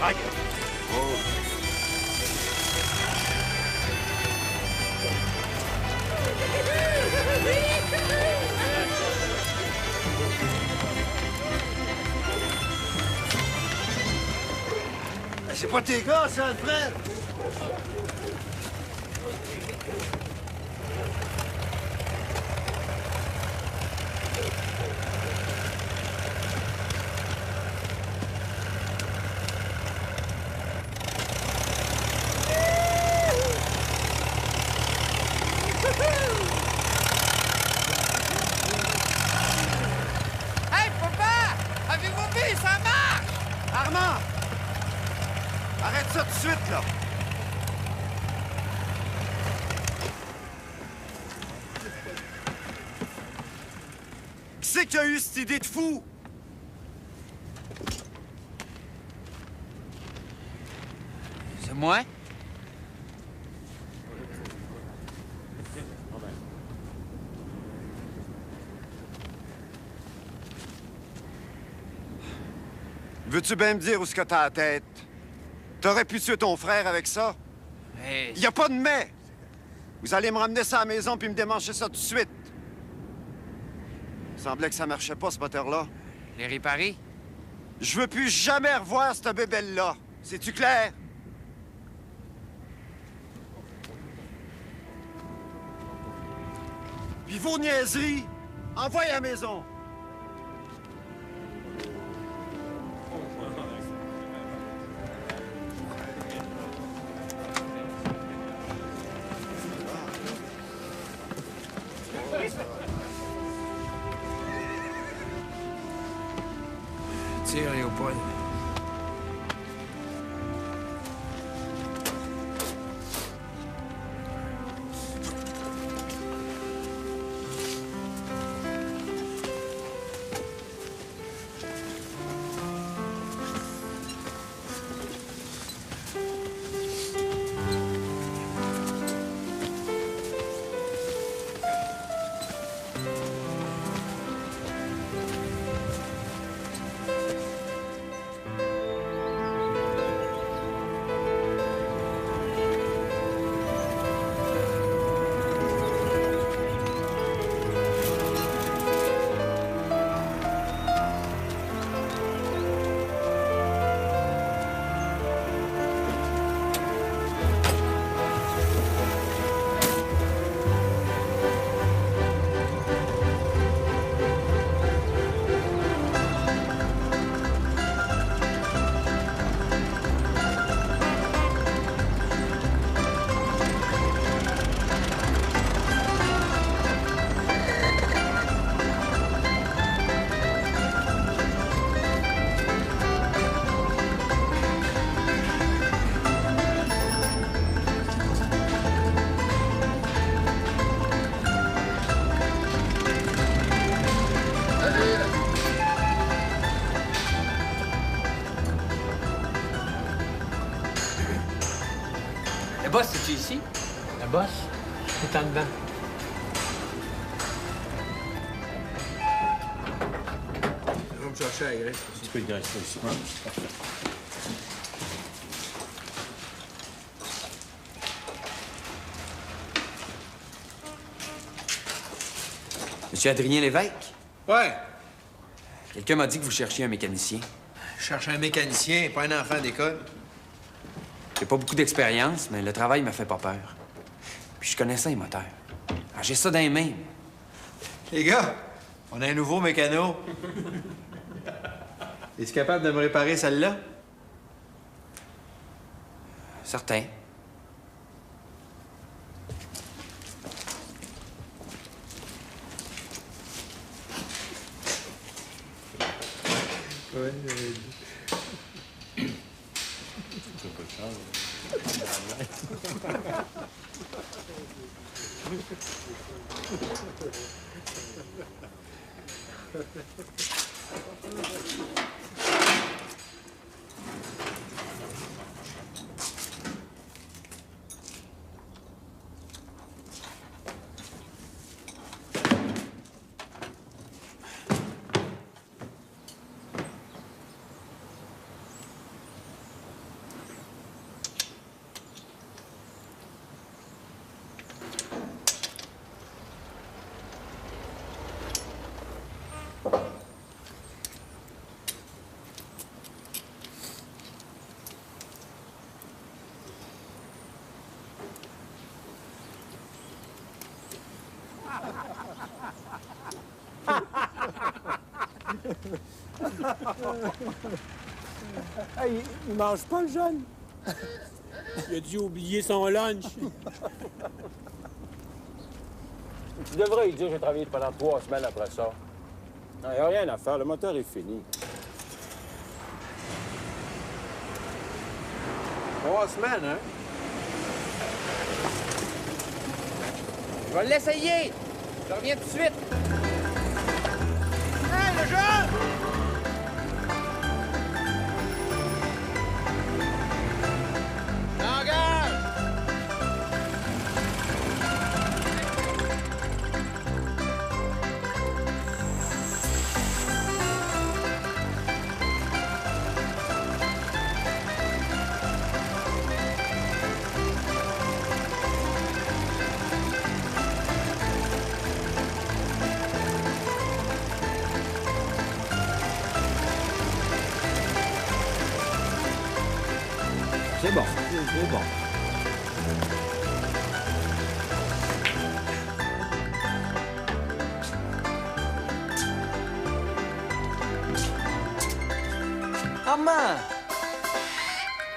Aïe! Oh. C'est pas tes gars, ça, Alfred? Hey, papa! Avez-vous vu? Ça marche! Armand! Arrête ça tout de suite, là! Qui c'est qui a eu cette idée de fou? C'est moi? Veux-tu bien me dire où ce que t'as la tête? T'aurais pu tuer ton frère avec ça? Hey, Y a pas de mais! Vous allez me ramener ça à la maison puis me démancher ça tout de suite. Il semblait que ça marchait pas, ce moteur-là. les réparer? Je veux plus jamais revoir cette bébelle-là. C'est-tu clair? Puis vos niaiseries, envoie à la maison. Tire, Léopold. Le boss, c'est-tu ici? Le boss, c'est en dedans. On va me chercher la graisse. Tu peux le graisser aussi. Monsieur Adrien Lévesque? Ouais, Quelqu'un m'a dit que vous cherchiez un mécanicien. je cherche un mécanicien, pas un enfant d'école. J'ai pas beaucoup d'expérience, mais le travail m'a fait pas peur. Puis je connais ça, les moteurs. Ah, j'ai ça dans les mains. Les gars, on a un nouveau mécano. Es-tu capable de me réparer celle-là? Certain. Ouais, Hey, il mange pas, le jeune? Il a dû oublier son lunch. Tu devrais lui dire que j'ai travaillé pendant 3 semaines après ça. Il n'y a rien à faire, le moteur est fini. 3 semaines, hein? Je vais l'essayer! Je reviens tout de suite! Hey, le jeune! Engage! C'est bon, c'est bon. Armand!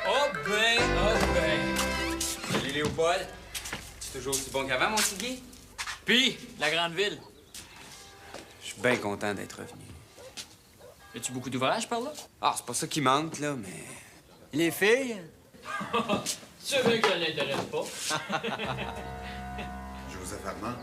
Oh ben! Salut Léopold. Tu es toujours aussi bon qu'avant, mon Tigui? Puis, la grande ville. Je suis bien content d'être revenu. As-tu beaucoup d'ouvrages par là? Ah, c'est pas ça qui manque, là, mais... Les filles? C'est vrai que ça l'intéresse pas. Joseph Armand.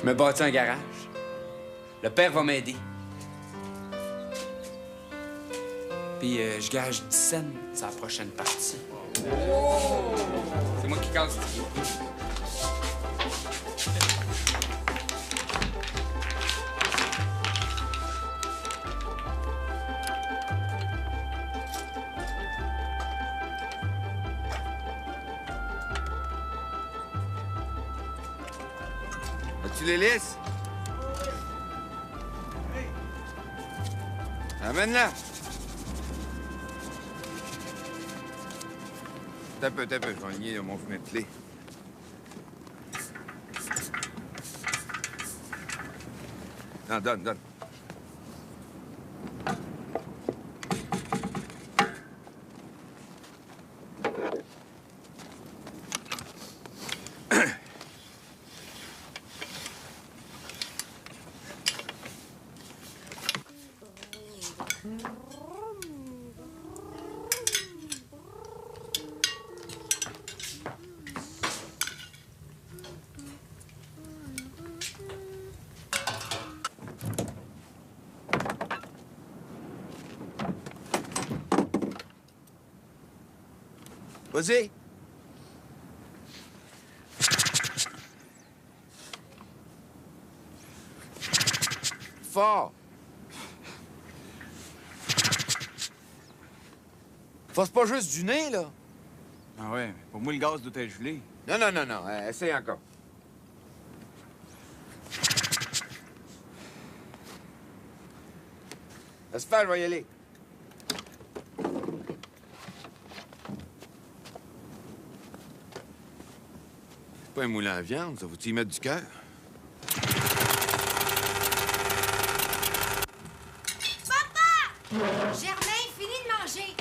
Je me bâtis un garage. Le père va m'aider. Puis je gage 10 cents sur la prochaine partie. C'est moi qui casse. As-tu l'hélice? Amène-la. T'as peu, je vais aligner mon fenêtre clé. Non, donne. Vas-y. Fort. Force pas juste du nez, là. Ah ouais, pour moi, le gaz doit être gelé. Non. Essaye encore. Laisse faire, je vais y aller. C'est pas un moulin à viande, ça. Faut-tu y mettre du cœur? Germain, fini de manger.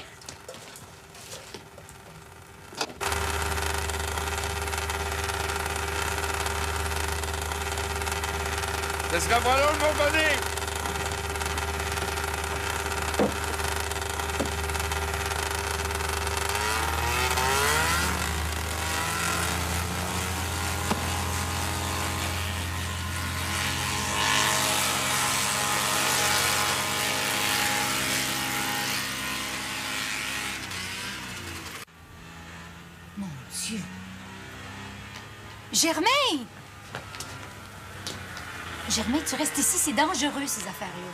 Ça sera pas long, mon bonnet! Mon Dieu! Germain! Germain, tu restes ici, c'est dangereux, ces affaires-là.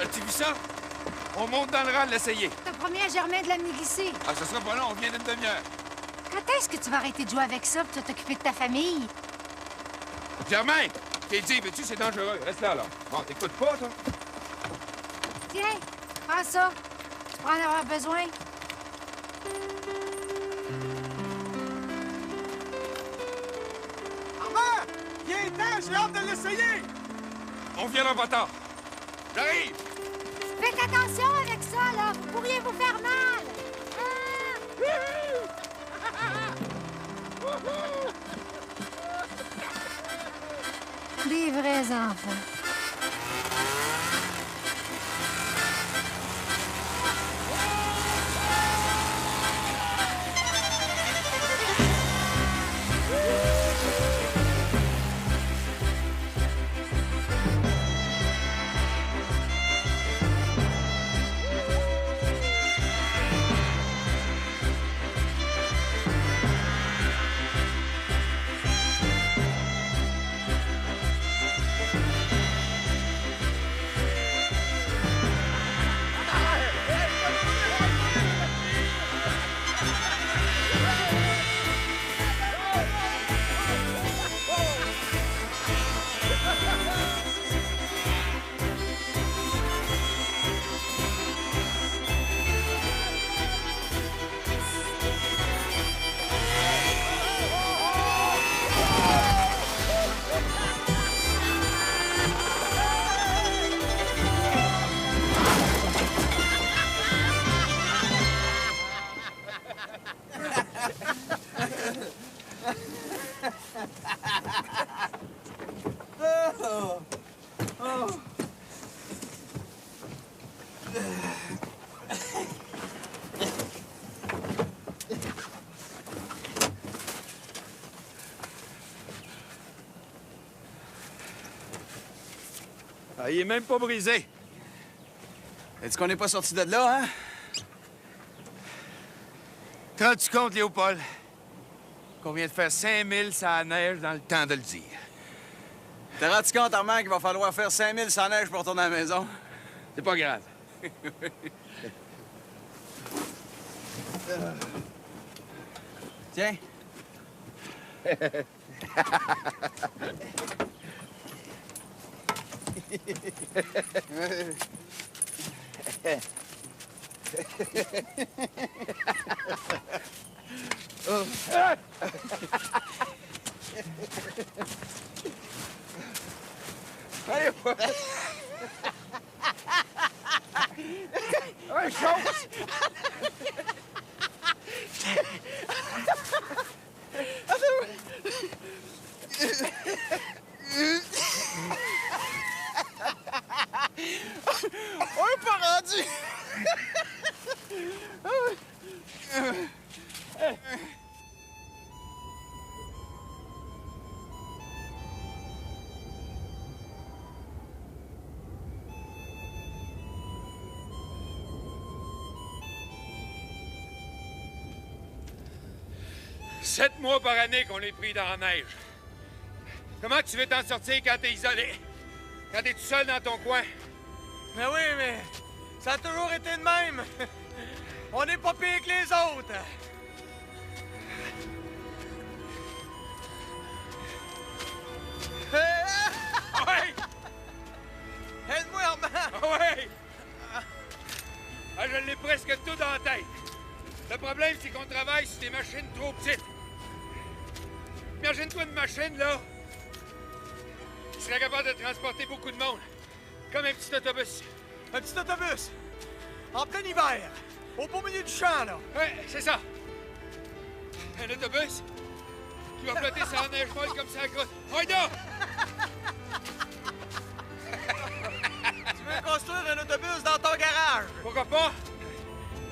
As-tu vu ça? On monte dans le rang de l'essayer. T'as promis à Germain de l'amener glisser. Ah, ce sera pas long, on vient d'une demi-heure. Quand est-ce que tu vas arrêter de jouer avec ça et tu vas t'occuper de ta famille? Germain! T'es dit, veux-tu, c'est dangereux. Reste là, là. Bon, t'écoutes pas, toi? Tiens, prends ça. Tu pourras en avoir besoin. Armand! Viens-t'en, j'ai hâte de l'essayer! On viendra pas tard. J'arrive! Faites attention avec ça, là. Vous pourriez vous faire mal. Des vrais enfants. Ah, il est même pas brisé. Est-ce qu'on n'est pas sorti de là, hein? Te rends-tu compte, Léopold, qu'on vient de faire 5000 sans la neige dans le temps de le dire? T'as rendu compte, Armand, qu'il va falloir faire 5000 sans neige pour retourner à la maison? C'est pas grave. Tiens. Allez, ouais, chose! On est pas rendu! Sept mois par année qu'on est pris dans la neige. Comment tu veux t'en sortir quand t'es isolé? Quand t'es tout seul dans ton coin? Mais oui, mais ça a toujours été de même. On n'est pas pire que les autres. Ouais! Aide-moi, Armand! Ouais! Ah, je l'ai presque tout dans la tête. Le problème, c'est qu'on travaille sur des machines trop petites. Imagine-toi une machine, là, qui serait capable de transporter beaucoup de monde. Comme un petit autobus. Un petit autobus! En plein hiver! Au beau milieu du champ, là! Ouais, c'est ça. Un autobus qui va flotter sur la neige molle comme ça à croûte. Oida! Tu veux construire un autobus dans ton garage? Pourquoi pas?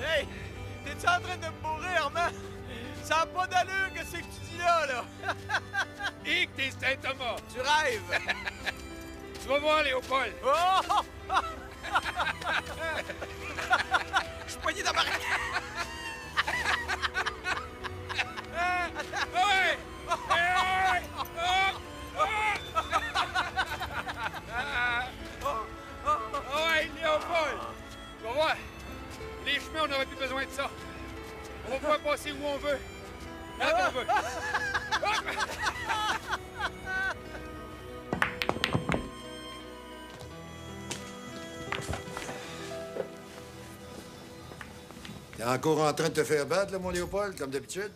Hey! T'es-tu es en train de me mourir, man? Ça a pas d'allure que c'est que tu dis là! Et que t'es Saint-Thomas. Tu rêves! Tu vas voir, Léopold. Oh! Je suis poigné dans ma raquette! Ouais! Ouais! Ouais, Léopold! Tu vas voir, les chemins, on n'aurait plus besoin de ça. On va pouvoir passer où on veut, quand on veut. T'es encore en train de te faire battre, là, mon Léopold, comme d'habitude?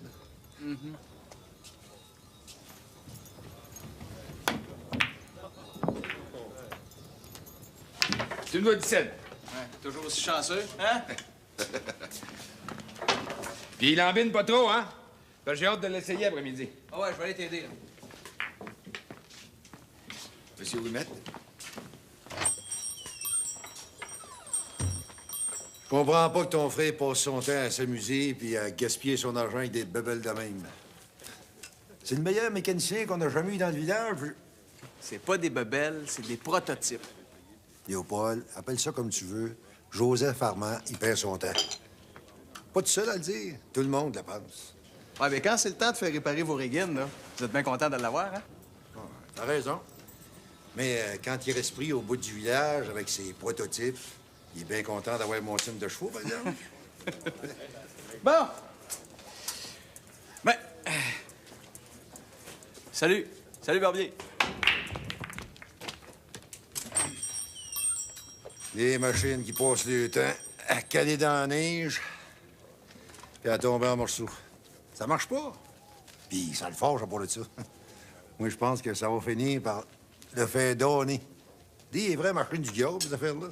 Tu me dois 17. Ouais, toujours aussi chanceux, hein? Puis il embine pas trop, hein? Parce que j'ai hâte de l'essayer après-midi. Ah ouais, je vais aller t'aider, là. Monsieur Ouimet? Je comprends pas que ton frère passe son temps à s'amuser puis à gaspiller son argent avec des bebelles de même. C'est le meilleur mécanicien qu'on a jamais eu dans le village. C'est pas des bebelles, c'est des prototypes. Léopold, appelle ça comme tu veux. Joseph Armand, il perd son temps. Pas tout seul à le dire. Tout le monde le pense. Ouais, mais quand c'est le temps de faire réparer vos régines, là, vous êtes bien content de l'avoir, hein? Ah, t'as raison. Mais quand il reste pris au bout du village avec ses prototypes, il est bien content d'avoir mon team de chevaux, par exemple. Bon! Ben... Salut! Salut, Barbier! Les machines qui passent le temps à caler dans la neige puis à tomber en morceaux. Ça marche pas. Puis ça le forge à part de ça. Moi, je pense que ça va finir par le faire donner. Des vraies machines du diable, ces affaires-là.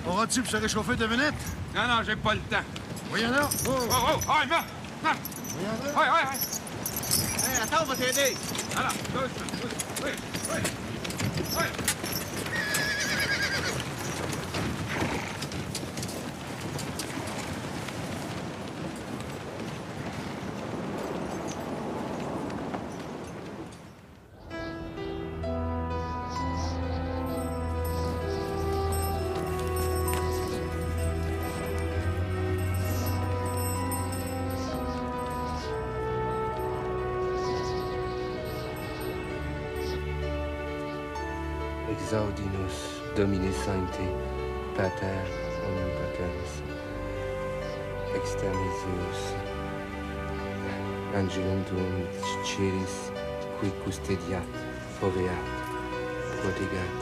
Auras-tu pour se réchauffer 2 minutes? Non, non, j'ai pas le temps. Voyons là. Oh, oh, oh, non! Non! Voyons là. Ouais, ouais, ouais. Hey, attends, on va t'aider! Alors, doucement. Oui, oui. Oui. Exaudinus Domine Sancte, Pater Omnipotens, extermisius Angelum Tuum Celis, qui custodiat, foveat, protegat,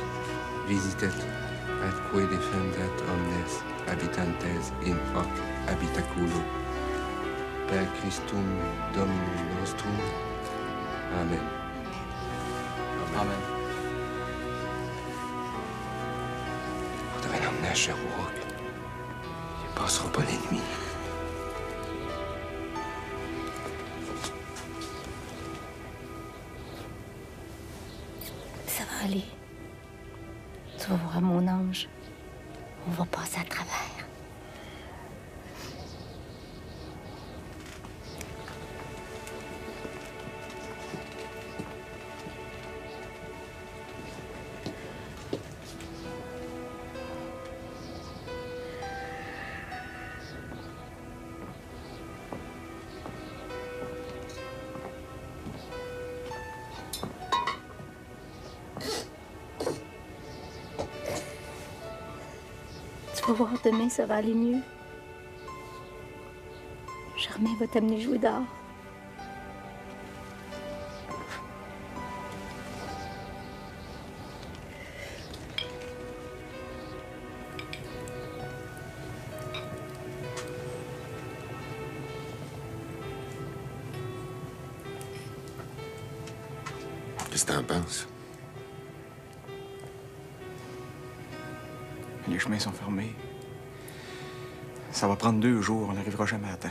visitet, atque defendat omnes habitantes in hoc habitaculo. Per Christum Dominum nostrum. Amen. Amen. Faudrait l'emmener à Sherbrooke. Il passera pas les nuits. Ça va aller. Tu vas voir, mon ange. On va passer à travers. Tu vas voir, demain, ça va aller mieux. Germain va t'amener jouer dehors. Qu'est-ce que t'en penses? Les chemins sont fermés. Ça va prendre 2 jours, on n'arrivera jamais à temps.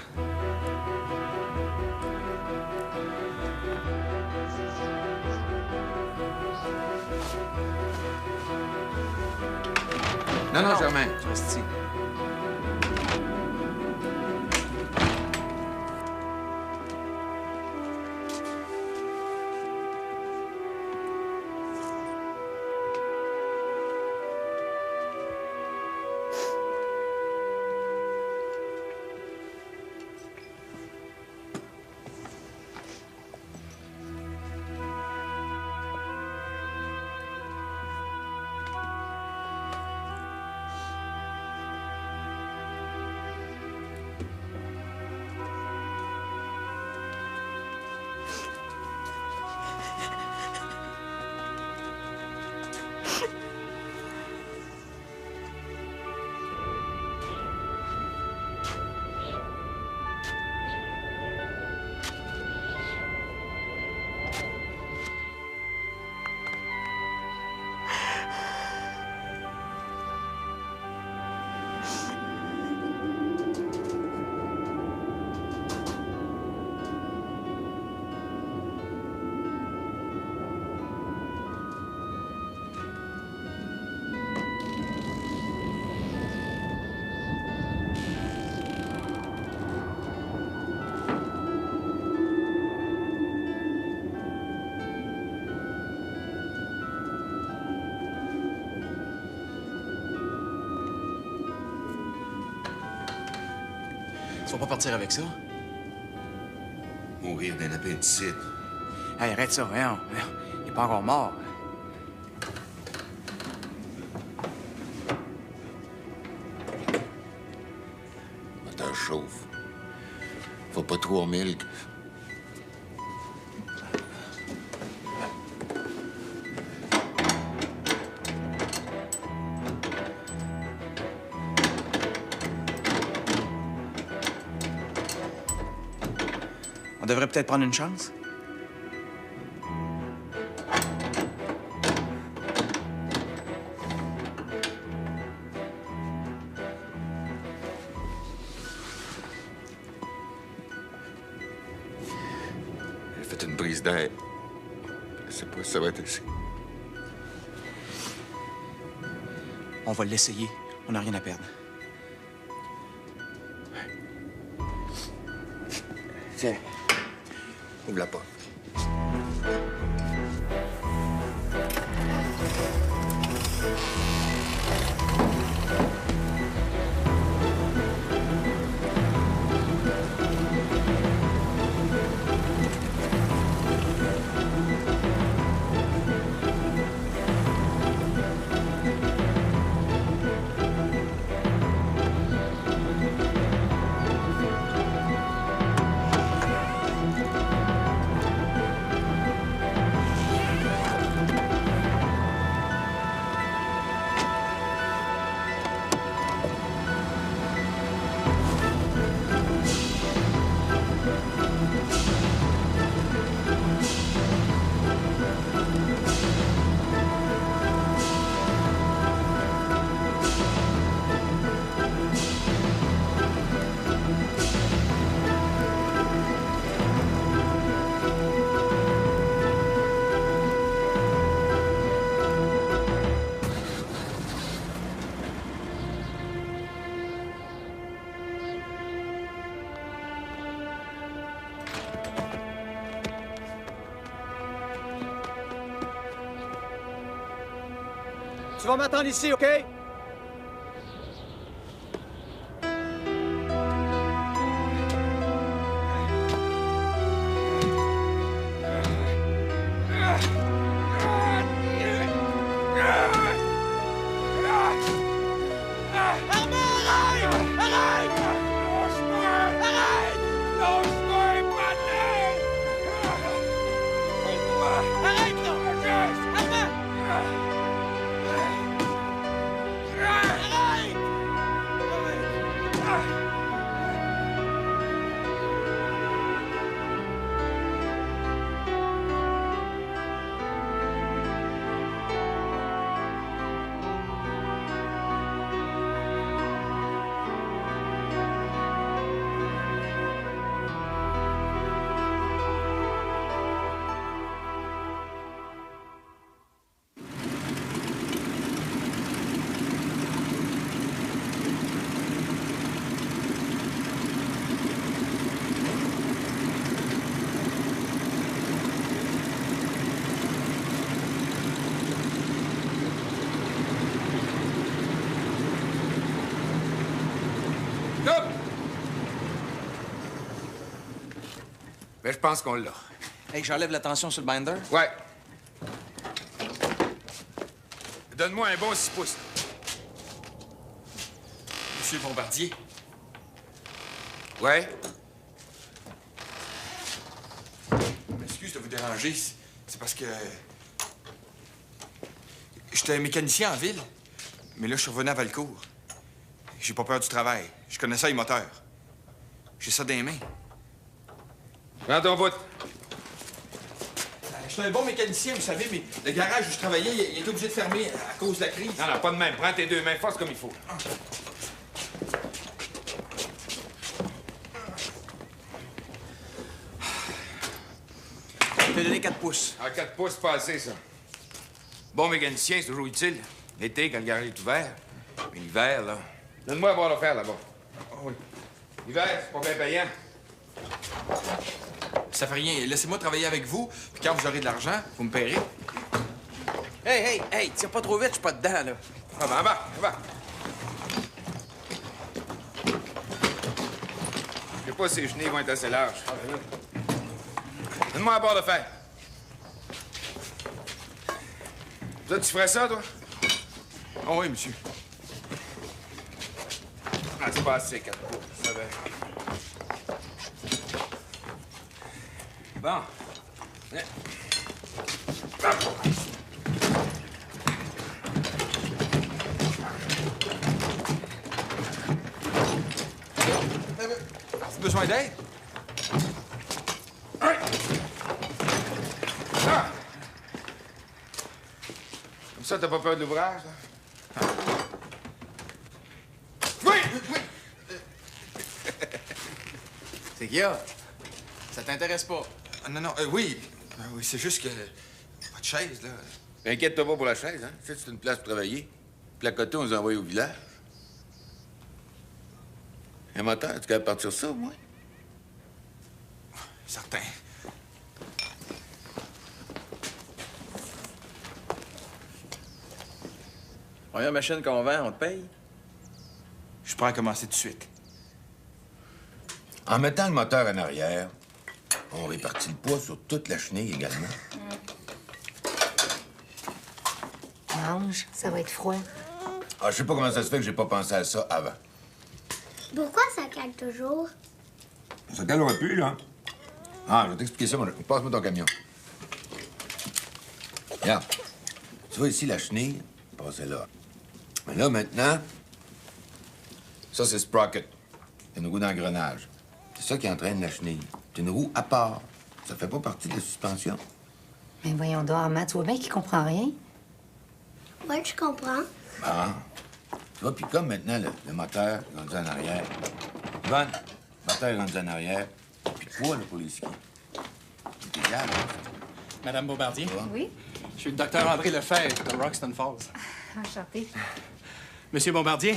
Non, Germain. Tu restes ici. Tu vas pas partir avec ça? Mourir d'un appendicite. Hey, arrête ça, voyons. Il est pas encore mort. Moteur chauffe. Faut pas 3000. On devrait peut-être prendre une chance. J'ai fait une brise d'air. Je sais pas si ça va être assez. On va l'essayer. On n'a rien à perdre. Tiens. Ouvre la porte. Tu vas m'attendre ici, OK? Ben, je pense qu'on l'a. Hey, j'enlève la tension sur le binder. Ouais. Donne-moi un bon 6 pouces. Monsieur Bombardier. Ouais? Je m'excuse de vous déranger. C'est parce que... J'étais mécanicien en ville, mais là, je suis revenu à Valcourt. J'ai pas peur du travail. Je connais ça, les moteurs. J'ai ça dans les mains. Prends ton bout. J'étais un bon mécanicien, vous savez, mais le garage où je travaillais, il était obligé de fermer à cause de la crise. Non, non, pas de même. Prends tes 2 mains, force comme il faut. Je t'ai donné 4 pouces. Ah, 4 pouces, c'est pas assez, ça. Bon mécanicien, c'est toujours utile. L'été, quand le garage est ouvert. Mais l'hiver, là... Donne-moi à boire le fer, là-bas. Ah oui. L'hiver, c'est pas bien payant. Ça fait rien. Laissez-moi travailler avec vous, puis quand vous aurez de l'argent, vous me paierez. Hey, tire pas trop vite, je suis pas dedans, là. Ah, ben, va. Je sais pas si les chenilles vont être assez larges. Donne-moi à boire de fer. Toi, tu ferais ça, toi? Ah oui, monsieur. Ah, c'est pas assez, 4 pouces, ça va. Bon. Viens. T'as besoin d'aide? Ah! Comme ça, t'as pas peur de l'ouvrage, là? Oui! C'est qu'il y a. Ça t'intéresse pas? Ah, non, oui. Oui, c'est juste que... Pas de chaise, là. Inquiète-toi pas pour la chaise, hein? Tu sais, c'est une place pour travailler. Puis à côté, on nous envoie au village. Un moteur, tu es capable de partir ça, au moins? Certain. Première machine qu'on vend, on te paye? Je suis prêt à commencer tout de suite. En mettant le moteur en arrière, on répartit le poids sur toute la chenille également. Mange, ça va être froid. Ah, je sais pas comment ça se fait que j'ai pas pensé à ça avant. Pourquoi ça cale toujours? Ça calera plus, là. Ah, je vais t'expliquer ça, mon... Passe-moi ton camion. Regarde. Tu vois ici la chenille? Passez là. Mais là, maintenant, ça, c'est sprocket. C'est une roue d'engrenage. C'est ça qui entraîne la chenille. C'est une roue à part. Ça fait pas partie de la suspension. Mais voyons donc, Armand, tu vois bien qu'il comprend rien. Ouais, je comprends. Bon. Tu vois, puis comme maintenant, le moteur est rendu en arrière. Yvonne, le moteur est rendu en arrière. Puis de poids, là, pour les skis. C'est égal, hein? Madame Bombardier? Oui? Je suis le docteur André Lefebvre de Roxton Falls. Enchanté. Monsieur Bombardier?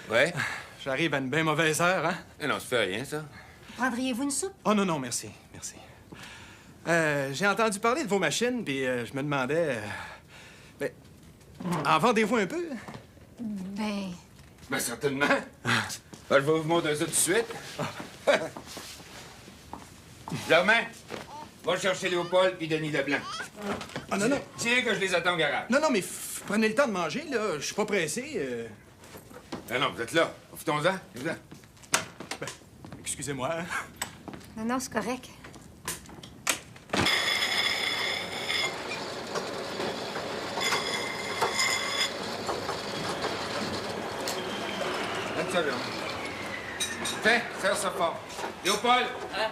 Ouais? J'arrive à une bien mauvaise heure, hein? Eh non, ça fait rien, ça. Prendriez-vous une soupe? Oh non, merci. J'ai entendu parler de vos machines, puis je me demandais... en vendez-vous un peu? Ben... Ben, certainement. Ben, je vais vous montrer ça tout de suite. Germain, va chercher Léopold puis Denis Leblanc. Ah, non. Tiens que je les attends au garage. Non, mais prenez le temps de manger, là. Je suis pas pressé. Non, vous êtes là. Profitons-en. Excusez-moi. Non, c'est correct. Donne ça, Germain. Tiens, serre ça fort. Léopold! Hein?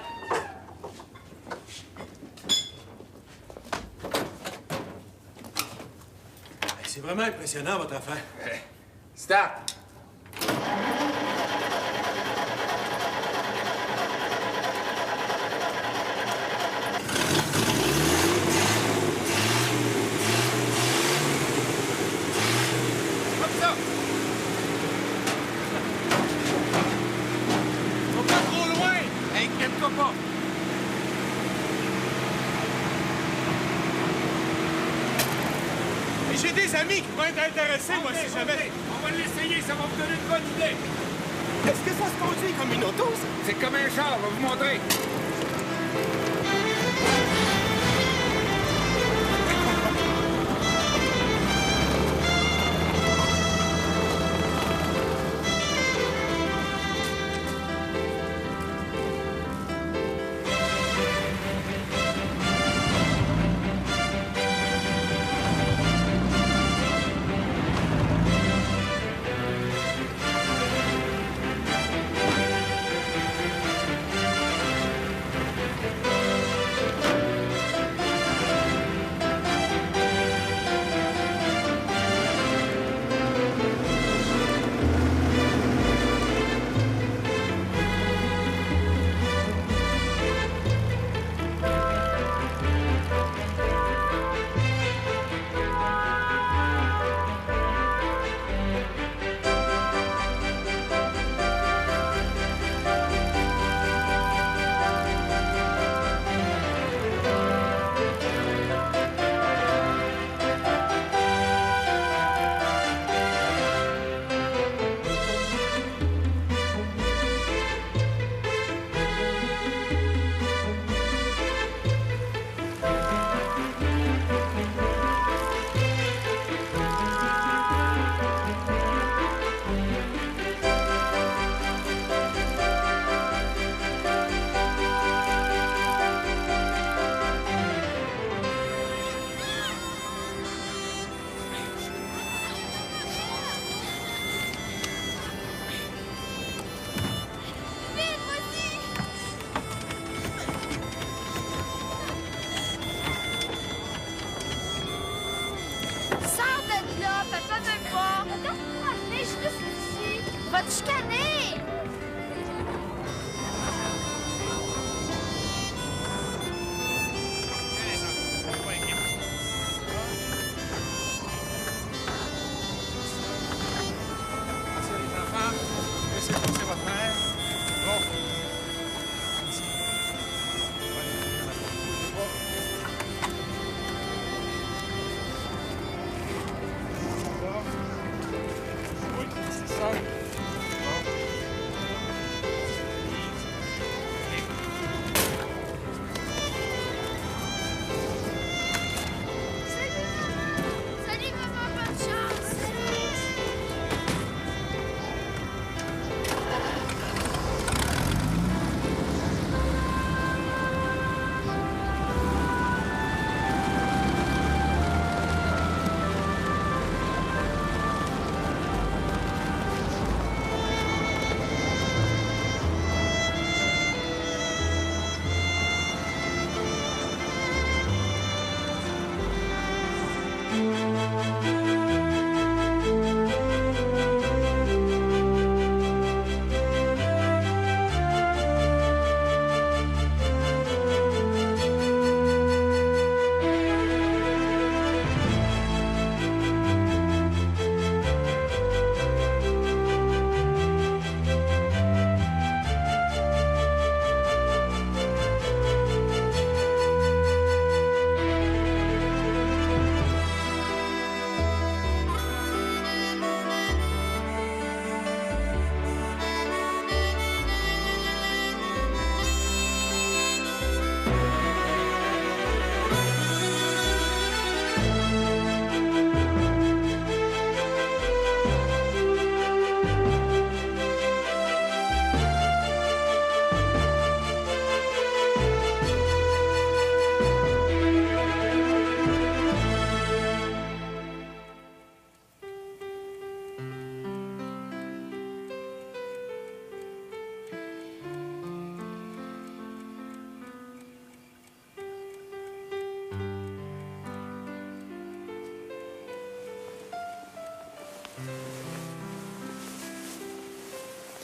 C'est vraiment impressionnant, votre affaire. Start! Comme ça! Faut pas trop loin! Inquiète-toi pas! Et j'ai des amis qui pourraient être intéressés, moi, si jamais. On va l'essayer, ça va vous donner une bonne idée. Est-ce que ça se conduit comme une auto, ça? C'est comme un char, je vais vous montrer. te chicaner! Laissez pousser votre mère. Bon. Oui, c'est ça. Salut, maman, bonne chance!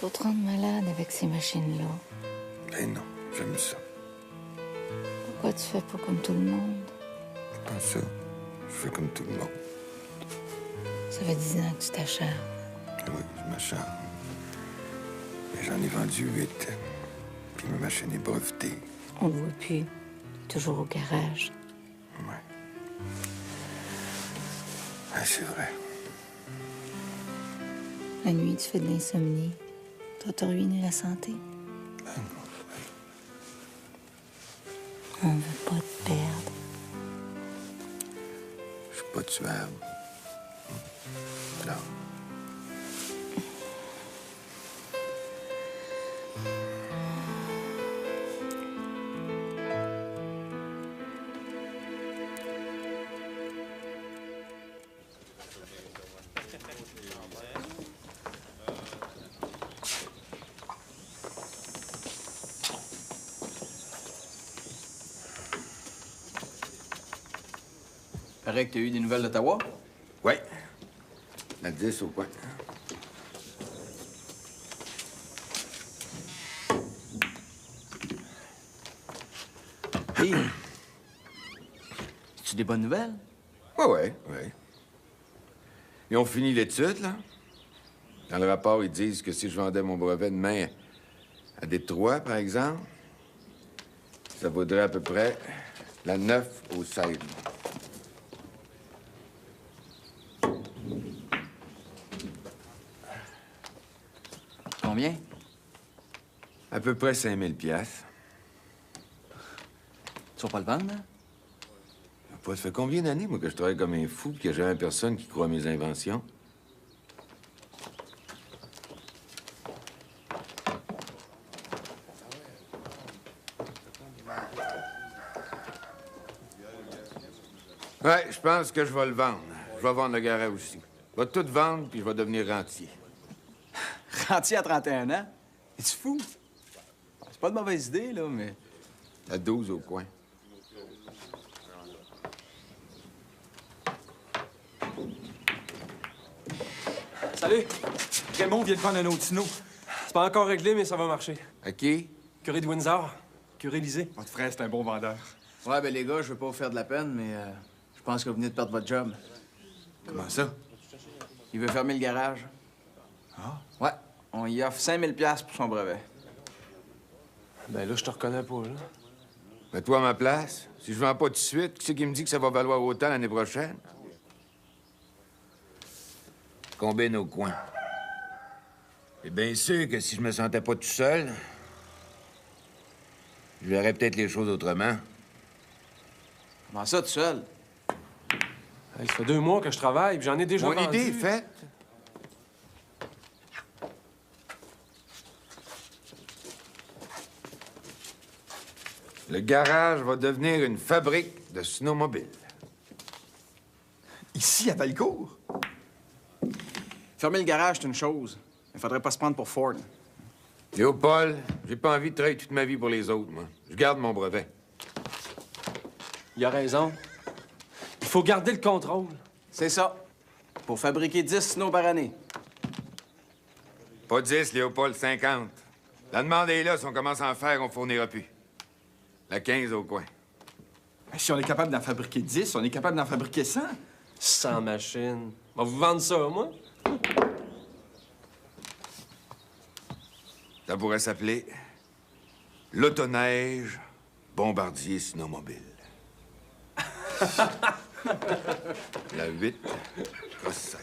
Faut te rendre malade avec ces machines-là. Ben non, j'aime ça. Pourquoi tu fais pas comme tout le monde? Pas ça. Je fais comme tout le monde. Ça fait 10 ans que tu t'acharnes. Oui, je m'acharne. Mais j'en ai vendu 8. Puis ma machine est brevetée. On le voit plus. Toujours au garage. Ouais. Ouais, c'est vrai. La nuit, tu fais de l'insomnie. Tu vas te ruiner la santé. Ben non, On veut pas te perdre. je suis pas tuable. Non. Paraît que t'as eu des nouvelles d'Ottawa? Ouais. La 10 au coin. Hey! C'est des bonnes nouvelles? Ouais. Ils ont fini l'étude, là. Dans le rapport, ils disent que si je vendais mon brevet demain à Détroit, par exemple, ça vaudrait à peu près la 9 au 16. Combien? À peu près 5000 piastres. Tu vas pas le vendre, hein? Ça fait combien d'années, moi, que je travaille comme un fou et qu'il n'y a jamais personne qui croit à mes inventions? Ouais, je pense que je vais le vendre. Je vais vendre le garage aussi. Je vais tout vendre, puis je vais devenir rentier. Rentier à 31 ans? Es-tu fou? C'est pas de mauvaise idée, là, mais... À 12 au coin. Salut! Raymond vient de prendre un autre sino. C'est pas encore réglé, mais ça va marcher. À qui? Curé de Windsor. Curé Lisée. Votre frère, c'est un bon vendeur. Ouais, ben les gars, je veux pas vous faire de la peine, mais je pense que vous venez de perdre votre job. Comment ça? Il veut fermer le garage. Ah? Ouais, on y offre 5 000 $ pour son brevet. Ben là, je te reconnais pas, là. Mets-toi à ma place. Si je vends pas tout de suite, qui c'est qui me dit que ça va valoir autant l'année prochaine? Combine au coin. C'est bien sûr que si je me sentais pas tout seul, je verrais peut-être les choses autrement. Comment ça, tout seul? Hey, ça fait 2 mois que je travaille, puis j'en ai déjà Mon vendu. idée est faite. Le garage va devenir une fabrique de snowmobiles. Ici, à Valcourt? Fermer le garage, c'est une chose. Il faudrait pas se prendre pour Ford. Léopold, j'ai pas envie de travailler toute ma vie pour les autres, moi. Je garde mon brevet. Il a raison. Il faut garder le contrôle. C'est ça. Pour fabriquer 10 snows par année. Pas 10, Léopold, 50. La demande est là. Si on commence à en faire, on fournira plus. La 15 au coin. Si on est capable d'en fabriquer 10, on est capable d'en fabriquer 100. 100 machines. On va vous vendre ça, moi? Ça pourrait s'appeler l'autoneige bombardier snowmobile. La 8, cross 5.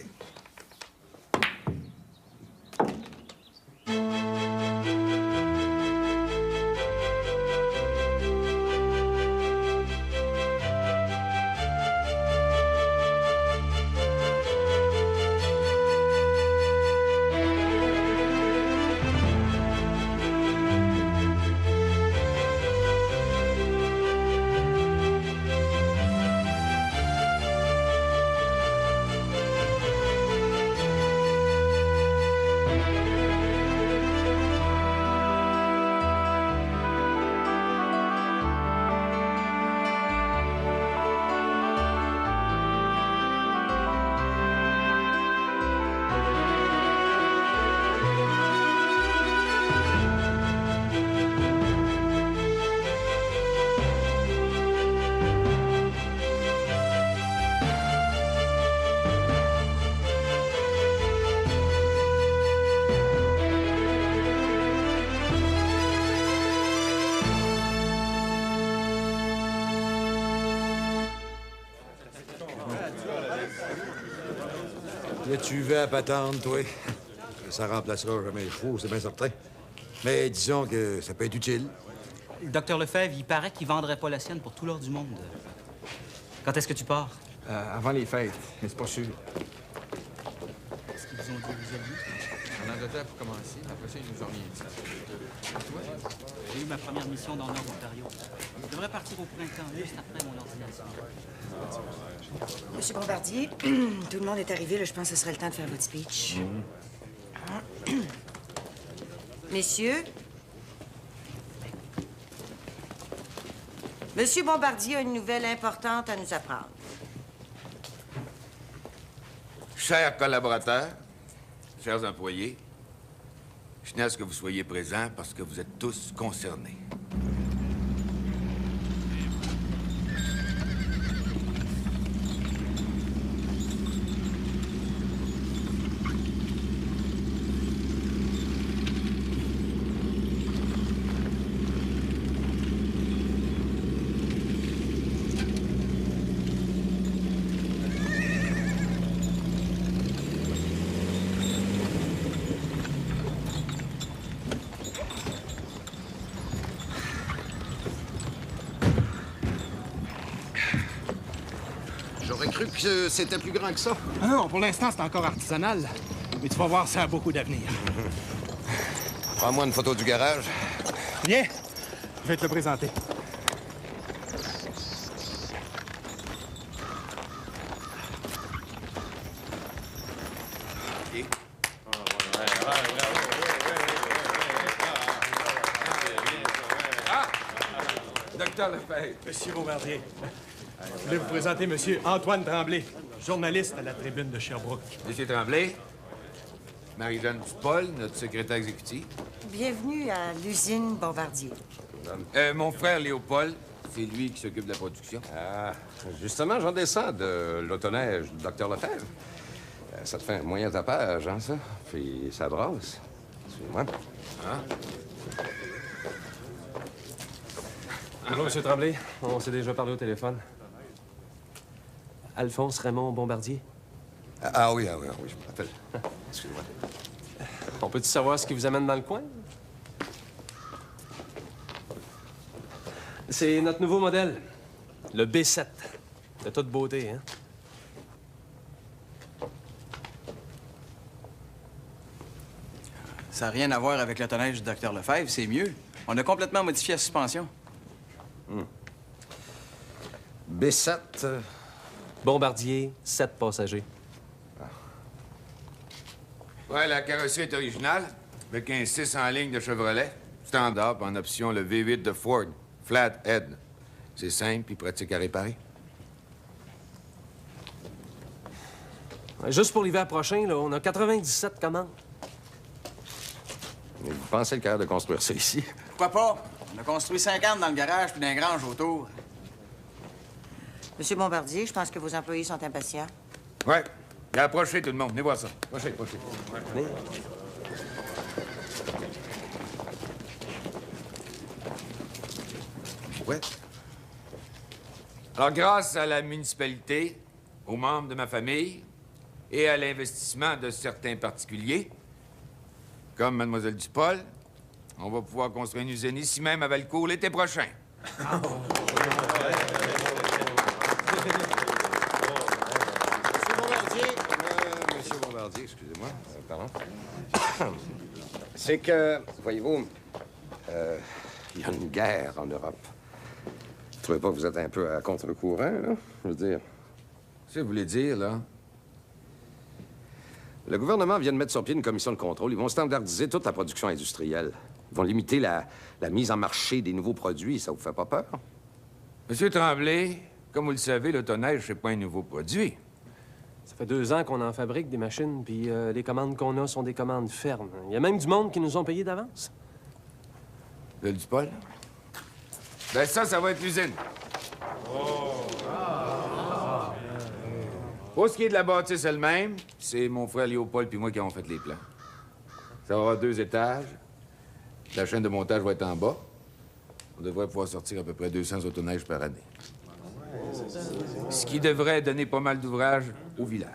Tu vas à patente, toi. Ça remplacera jamais le four, c'est bien certain. Mais disons que ça peut être utile. Docteur Lefebvre, il paraît qu'il vendrait pas la sienne pour tout l'or du monde. Quand est-ce que tu pars? Avant les fêtes, mais c'est pas sûr. Est-ce qu'ils vous ont dit où vous alliez? En Angleterre pour commencer, après ça, ils nous ont rien dit. J'ai eu ma première mission dans le Nord Ontario. Je devrais partir au printemps, juste après mon ordination. Monsieur Bombardier, tout le monde est arrivé, là, je pense que ce serait le temps de faire votre speech. Messieurs, Monsieur Bombardier a une nouvelle importante à nous apprendre. Chers collaborateurs, chers employés, je tenais à ce que vous soyez présents parce que vous êtes tous concernés. J'aurais cru que c'était plus grand que ça. Ah non, pour l'instant, c'est encore artisanal. Mais tu vas voir, ça a beaucoup d'avenir. Prends-moi une photo du garage. Viens, je vais te le présenter. Docteur Lefebvre. Monsieur Bombardier, je voulais vous présenter Monsieur Antoine Tremblay, journaliste à la Tribune de Sherbrooke. Monsieur Tremblay, Marie-Jeanne Dupol, notre secrétaire exécutive. Bienvenue à l'usine Bombardier. Mon frère Léopold, c'est lui qui s'occupe de la production. Ah, justement, j'en descends de l'autoneige du Dr Lefebvre. Ça te fait un moyen tapage, hein, ça? Puis ça brasse. Suis-moi. Hein? Allô, M. Tremblay. On s'est déjà parlé au téléphone. Alphonse Raymond Bombardier. Ah oui, je me rappelle. Excusez-moi. On peut-tu savoir ce qui vous amène dans le coin? C'est notre nouveau modèle. Le B7. De toute beauté, hein? Ça n'a rien à voir avec l'autoneige du Dr Lefebvre, c'est mieux. On a complètement modifié la suspension. B7. Bombardier, 7 passagers. Ouais, la carrosserie est originale, avec un 6 en ligne de Chevrolet. Standard, puis en option, le V8 de Ford. Flathead. C'est simple puis pratique à réparer. Juste pour l'hiver prochain, là, on a 97 commandes. Mais vous pensez le capable de construire ça ici? Pourquoi pas? On a construit 50 dans le garage puis dans les granges autour. Monsieur Bombardier, je pense que vos employés sont impatients. Ouais. Approchez tout le monde. Venez voir ça. Approchez. Venez. Ouais. Alors, grâce à la municipalité, aux membres de ma famille et à l'investissement de certains particuliers, comme Mademoiselle Dupol, on va pouvoir construire une usine ici même à Valcourt l'été prochain. Monsieur Bombardier, excusez-moi. Pardon. C'est que, voyez-vous, il y a une guerre en Europe. Vous trouvez pas que vous êtes un peu à contre-courant, là? Je veux dire. Qu'est-ce que vous voulez dire, là? Le gouvernement vient de mettre sur pied une commission de contrôle. Ils vont standardiser toute la production industrielle. Ils vont limiter la mise en marché des nouveaux produits. Ça vous fait pas peur? Monsieur Tremblay, comme vous le savez, l'autoneige, c'est pas un nouveau produit. Ça fait 2 ans qu'on en fabrique des machines, puis les commandes qu'on a sont des commandes fermes. Il y a même du monde qui nous ont payé d'avance. Le Dupol? Ben ça va être l'usine. Pour ce qui est de la bâtisse elle-même, c'est mon frère Léopold puis moi qui avons fait les plans. Ça va avoir 2 étages. La chaîne de montage va être en bas. On devrait pouvoir sortir à peu près 200 autoneiges par année. Ce qui devrait donner pas mal d'ouvrage au village.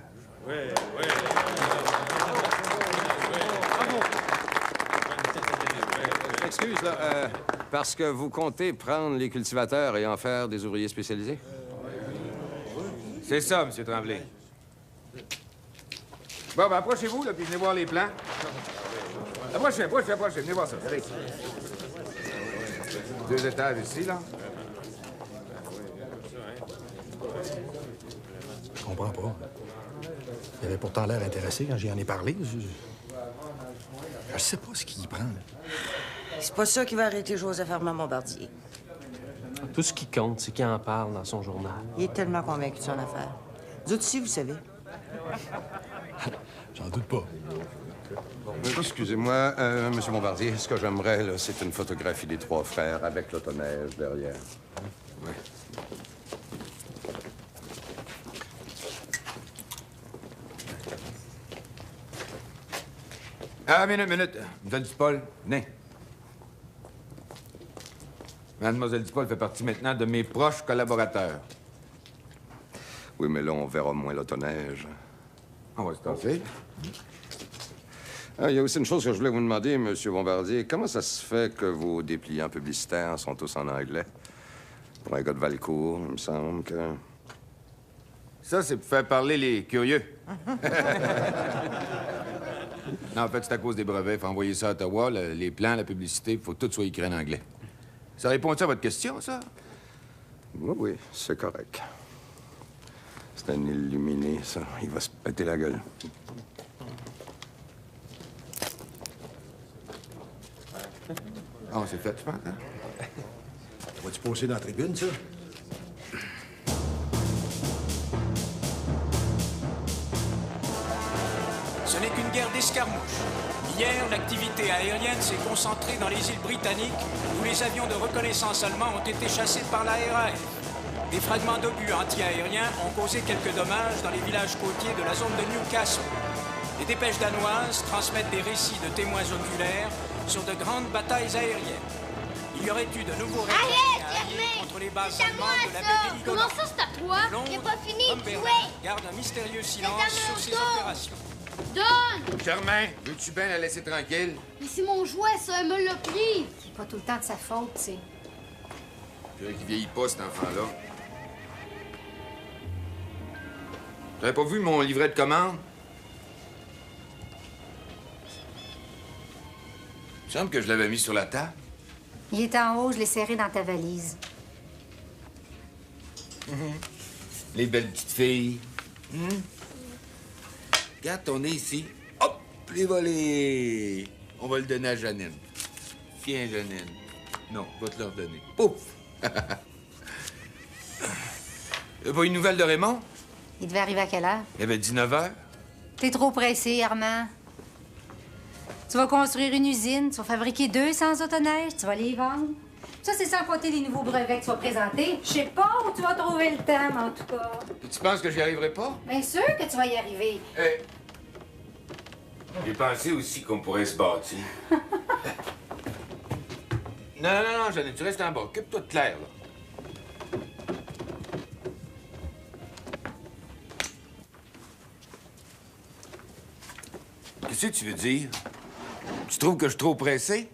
Excuse, là, parce que vous comptez prendre les cultivateurs et en faire des ouvriers spécialisés? C'est ça, M. Tremblay. Bon, ben approchez-vous, là, puis venez voir les plans. Approchez, venez voir ça. Allez. 2 étages ici, là. Je comprends pas. Il avait pourtant l'air intéressé quand j'y en ai parlé. Je sais pas ce qu'il y prend, là. C'est pas ça qui va arrêter Joseph Armand Bombardier. Tout ce qui compte, c'est qu'il en parle dans son journal. Il est tellement convaincu de son affaire. Vous autres aussi, vous savez. J'en doute pas. Excusez-moi, Monsieur Bombardier, ce que j'aimerais, là, c'est une photographie des 3 frères avec l'autoneige derrière. Oui. Ah, minute. Mademoiselle Dupol, venez. Mademoiselle Dupol fait partie maintenant de mes proches collaborateurs. Oui, mais là, on verra moins l'autoneige. On va se tasser. Ah, il y a aussi une chose que je voulais vous demander, Monsieur Bombardier. Comment ça se fait que vos dépliants publicitaires sont tous en anglais? Pour un gars de Valcourt, il me semble que... Ça, c'est pour faire parler les curieux. Non, en fait, c'est à cause des brevets. Il faut envoyer ça à Ottawa. Les plans, la publicité, il faut que tout soit écrit en anglais. Ça répond-tu à votre question, ça? Oui, c'est correct. C'est un illuminé, ça. Il va se péter la gueule. Ah, c'est fait, je pense, hein? Vas-tu poser dans la tribune, ça? Ce n'est qu'une guerre d'escarmouche. Hier, l'activité aérienne s'est concentrée dans les îles britanniques, où les avions de reconnaissance allemands ont été chassés par la RAF. Des fragments d'obus anti-aériens ont causé quelques dommages dans les villages côtiers de la zone de Newcastle. Les dépêches danoises transmettent des récits de témoins oculaires sur de grandes batailles aériennes. Il y aurait eu de nouveaux réveils contre les bases allemandes de la baie d'Heligoland. Comment ça, c'est à toi? J'ai pas fini de jouer! Garde un mystérieux silence sur ces opérations. Donne! Germain, veux-tu bien la laisser tranquille? Mais c'est mon jouet, ça, elle me l'a pris! C'est pas tout le temps de sa faute, tu sais. Je dirais qu'il vieillit pas, cet enfant-là. T'avais pas vu mon livret de commande? Il me semble que je l'avais mis sur la table. Il est en haut, je l'ai serré dans ta valise. Les belles petites filles. Regarde ton nez ici. Hop! Les volets. On va le donner à Janine. Tiens, Janine. Non, je vais te le redonner. Pouf! Y'a pas une nouvelle de Raymond? Il devait arriver à quelle heure? Il avait 19 h. T'es trop pressé, Armand. Tu vas construire une usine, tu vas fabriquer 200 autoneige, tu vas les vendre. Ça, c'est sans compter les nouveaux brevets que tu vas présenter. Je sais pas où tu vas trouver le temps, mais en tout cas. Et tu penses que j'y arriverai pas? Bien sûr que tu vas y arriver. J'ai pensé aussi qu'on pourrait se bâtir. Non, Janine, tu restes en bas. Occupe-toi de Claire, là. Qu'est-ce que tu veux dire? Tu trouves que je suis trop pressé?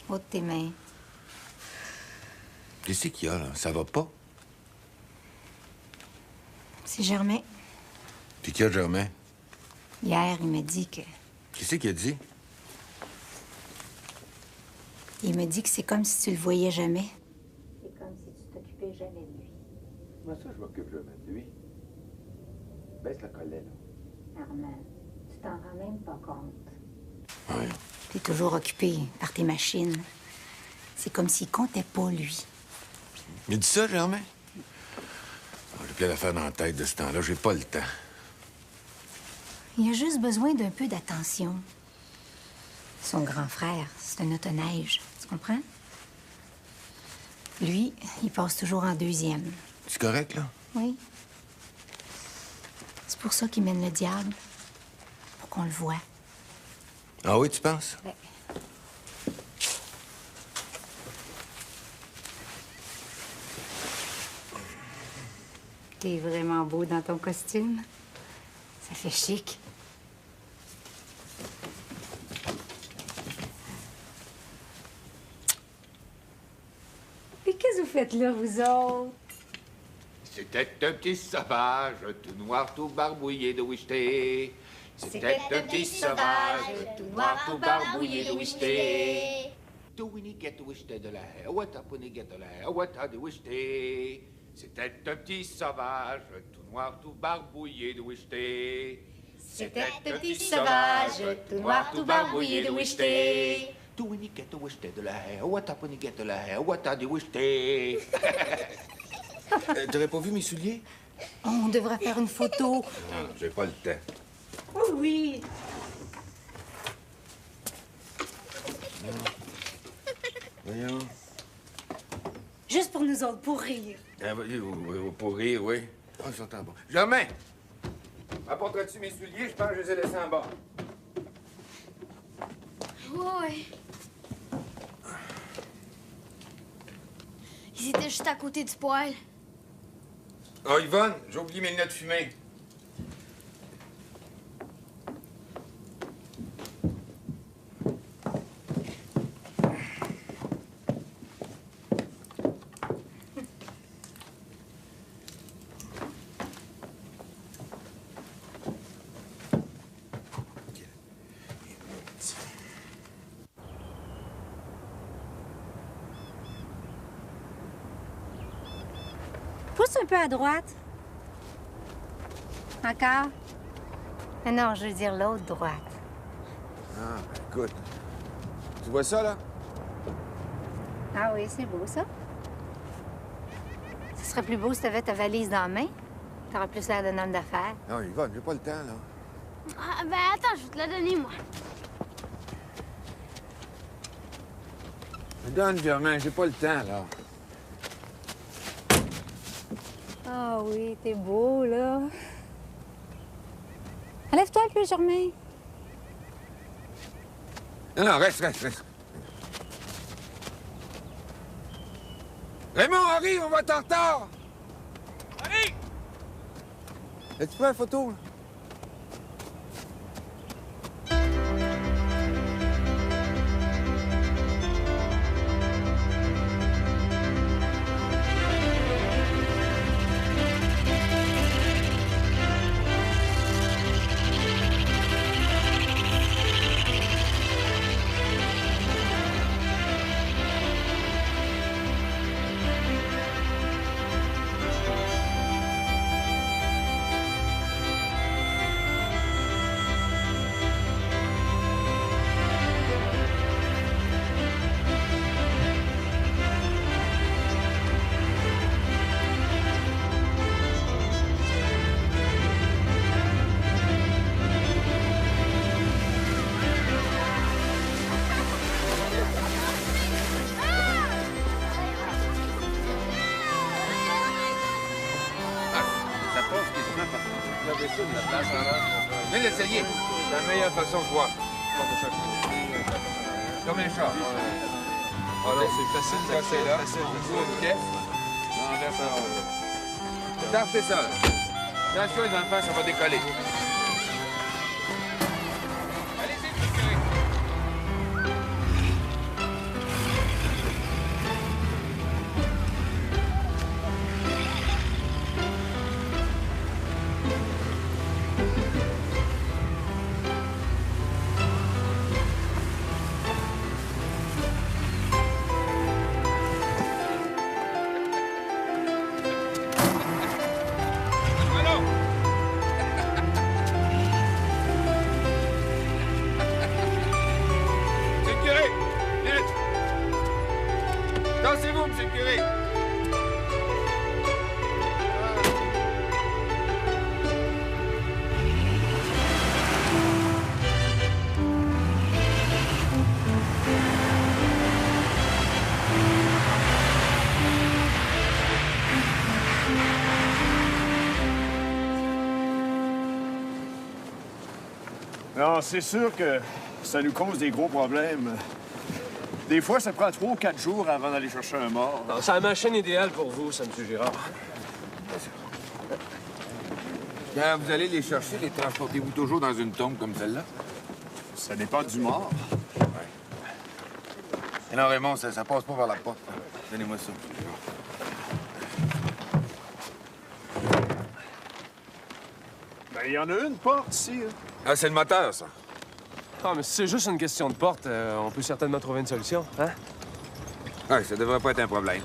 Ôte tes mains. Qu'est-ce qu'il y a, là? Ça va pas? C'est Germain. Puis qu'il y a, Germain? Hier, il m'a dit que... Qu'est-ce qu'il a dit? Il me dit que c'est comme si tu le voyais jamais. C'est comme si tu t'occupais jamais de lui. Moi, ça, je m'occupe jamais de lui. Baisse le collet, là. Armand, tu t'en rends même pas compte. Oui. T'es toujours occupé par tes machines. C'est comme s'il comptait pas, lui. Il dit ça, Germain? Oh, j'ai plein d'affaires dans la tête de ce temps-là. J'ai pas le temps. Il a juste besoin d'un peu d'attention. Son grand frère, c'est un autoneige. Tu comprends? Lui, il passe toujours en deuxième. C'est correct, là? Oui. C'est pour ça qu'il mène le diable. Pour qu'on le voie. Ah oui, tu penses? Ouais. T'es vraiment beau dans ton costume. Ça fait chic. Et qu'est-ce que vous faites là, vous autres? C'était un petit sauvage, tout noir, tout barbouillé de Wichté. C'était un petit sauvage, tout noir, tout barbouillé de Wichté. Tout winnie get Wichté de la haie, what up winnie get de la haie, what up de Wichté. C'était un petit sauvage, tout noir, tout barbouillé de Wichté. C'était un petit sauvage, tout noir, tout barbouillé de Wichté. Tout winnie get Wichté de la haie, what up winnie get de la haie, what up de Wichté. T'aurais pas vu mes souliers? Oh, on devrait faire une photo. Non, j'ai pas le temps. Oh oui. Voyons. Juste pour nous autres, pour rire. Ah, oui, pour rire, oui. Ah, ils sont en bas. Germain! Apporterais-tu mes souliers? Je pense que je les ai laissés en bas. Ouais. Ils étaient juste à côté du poêle. Ah, Yvonne, j'ai oublié mes lunettes fumées. Pousse un peu à droite. Encore? Ah non, je veux dire l'autre droite. Ah, écoute. Tu vois ça, là? Ah oui, c'est beau, ça. Ça serait plus beau si t'avais ta valise dans la main. T'aurais plus l'air d'un homme d'affaires. Non, Yvonne, j'ai pas le temps, là. Ah, ben attends, je vais te la donner, moi. Donne, Germain, j'ai pas le temps, là. Ah oui, t'es beau, là. Enlève-toi un peu, Germain. Non, non, reste. Raymond, arrive, on va être en retard! Allez! As-tu pris la photo, là? Viens l'essayer. C'est la meilleure façon de voir. Comme les chars. Alors, c'est facile, c'est là. Vous au vitesse. Tape, c'est ça. Attention, les enfants, ça va décoller. Dansez-vous, monsieur le curé! Non, c'est sûr que ça nous cause des gros problèmes. Des fois, ça prend 3 ou 4 jours avant d'aller chercher un mort. C'est la machine idéale pour vous, ça, M. Girard. Quand vous allez les chercher, les transportez-vous toujours dans une tombe comme celle-là? Ça dépend du mort. Ouais. Et non, Raymond, ça passe pas par la porte. Donnez-moi ça. Ben, il y en a une porte ici. Hein. Ah, c'est le moteur, ça. Ah, mais si c'est juste une question de porte, on peut certainement trouver une solution, hein? Oui, ça devrait pas être un problème.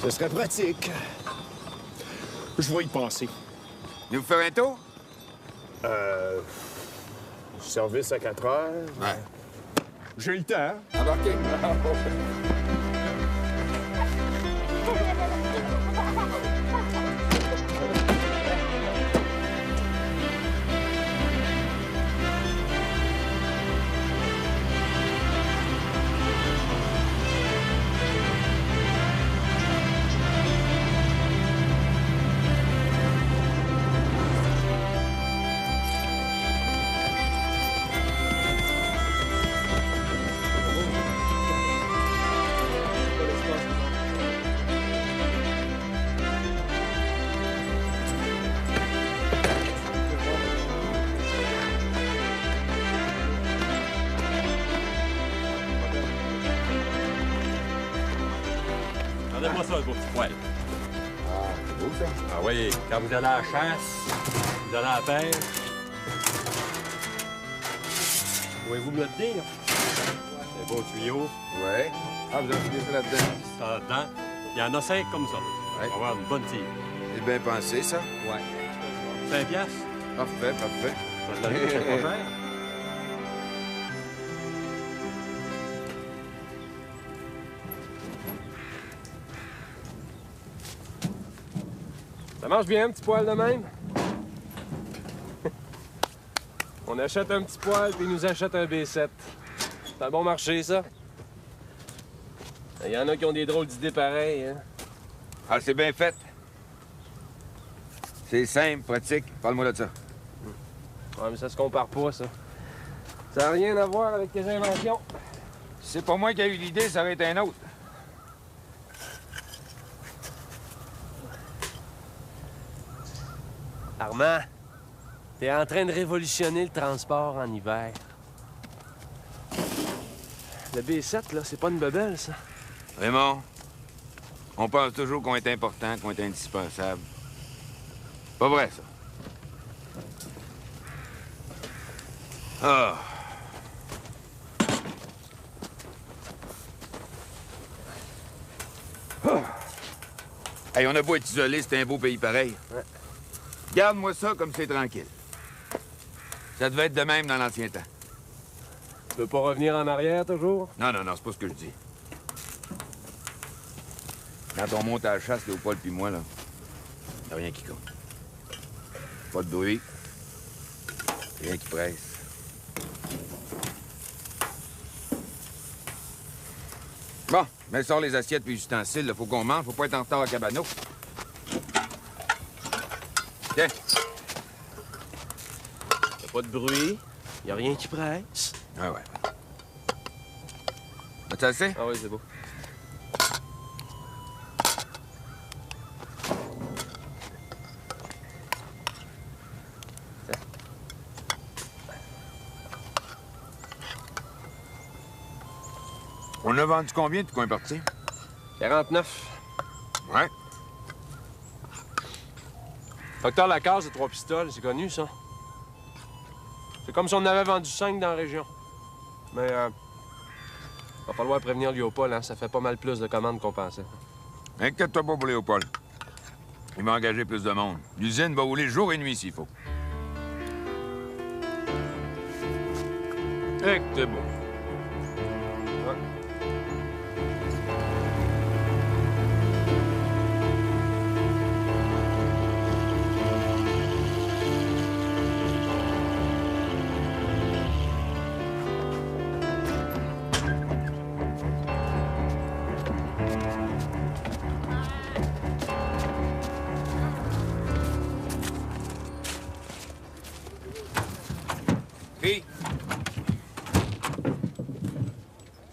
Ce serait pratique. Je vais y penser. Vous faire un tour? Service à 4 heures. Ouais. J'ai le temps. Embarquez. Regardez-moi ça, le beau petit poil. Ah, c'est beau, ça. Ah oui, quand vous allez à la chasse, vous allez à la pêche. Pouvez-vous me le dire? C'est beau tuyau. Ouais. Ah, vous avez mis ça là-dedans? Ça là-dedans. Il y en a 5 comme ça. Ouais. On va avoir une bonne tire. C'est bien pensé, ça? Ouais. 5 piastres. Parfait, parfait. Ça te donne c'est pas cher. marche bien, un petit poil de même? On achète un petit poil, puis ils nous achètent un B7. C'est un bon marché, ça. Il y en a qui ont des drôles d'idées pareilles, hein? Ah, c'est bien fait. C'est simple, pratique. Parle-moi de ça. Ouais, mais ça se compare pas, ça. Ça n'a rien à voir avec tes inventions. Si c'est pas moi qui ai eu l'idée, ça aurait été un autre. Armand, t'es en train de révolutionner le transport en hiver. Le B7, là, c'est pas une bebelle, ça. Raymond, on pense toujours qu'on est important, qu'on est indispensable. Pas vrai, ça. Ah. Hey, on a beau être isolé, c'est un beau pays pareil. Ouais. Garde-moi ça comme c'est tranquille. Ça devait être de même dans l'ancien temps. Tu veux pas revenir en arrière, toujours? Non, non, non, c'est pas ce que je dis. Quand on monte à la chasse, Léopold puis moi, là, y a rien qui compte. Pas de bruit. Rien qui presse. Bon, mais sors les assiettes puis les ustensiles, là, faut qu'on mange, faut pas être en retard à Cabano. Tiens. Y'a pas de bruit, y a rien qui presse. Ah ouais. As-tu assez? Ah oui, c'est beau. On a vendu combien de coins partis? 49. Ouais. Docteur Lacasse de 3 pistoles, c'est connu, ça. C'est comme si on en avait vendu 5 dans la région. Mais, va falloir prévenir Léopold, hein. Ça fait pas mal plus de commandes qu'on pensait. Inquiète-toi pas pour Léopold. Il va engager plus de monde. L'usine va rouler jour et nuit s'il faut. Eh que t'es beau. Ouais.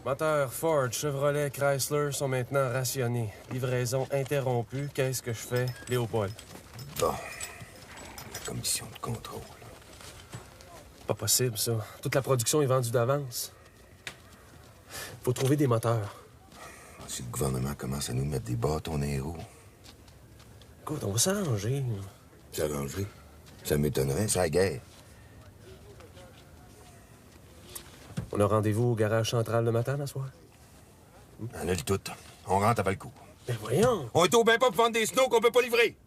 Moteurs Ford, Chevrolet, Chrysler sont maintenant rationnés. Livraison interrompue. Qu'est-ce que je fais? Léopold. Bon. Commission de contrôle. Pas possible, ça. Toute la production est vendue d'avance. Faut trouver des moteurs. Si le gouvernement commence à nous mettre des bâtons dans les roues. Écoute, on va s'arranger. S'arranger? Ça m'étonnerait, c'est la guerre. On a rendez-vous au garage central le matin, la soir? On a le tout. On rentre à Valcourt. Ben voyons! On est au bain pas pour vendre des snows qu'on peut pas livrer.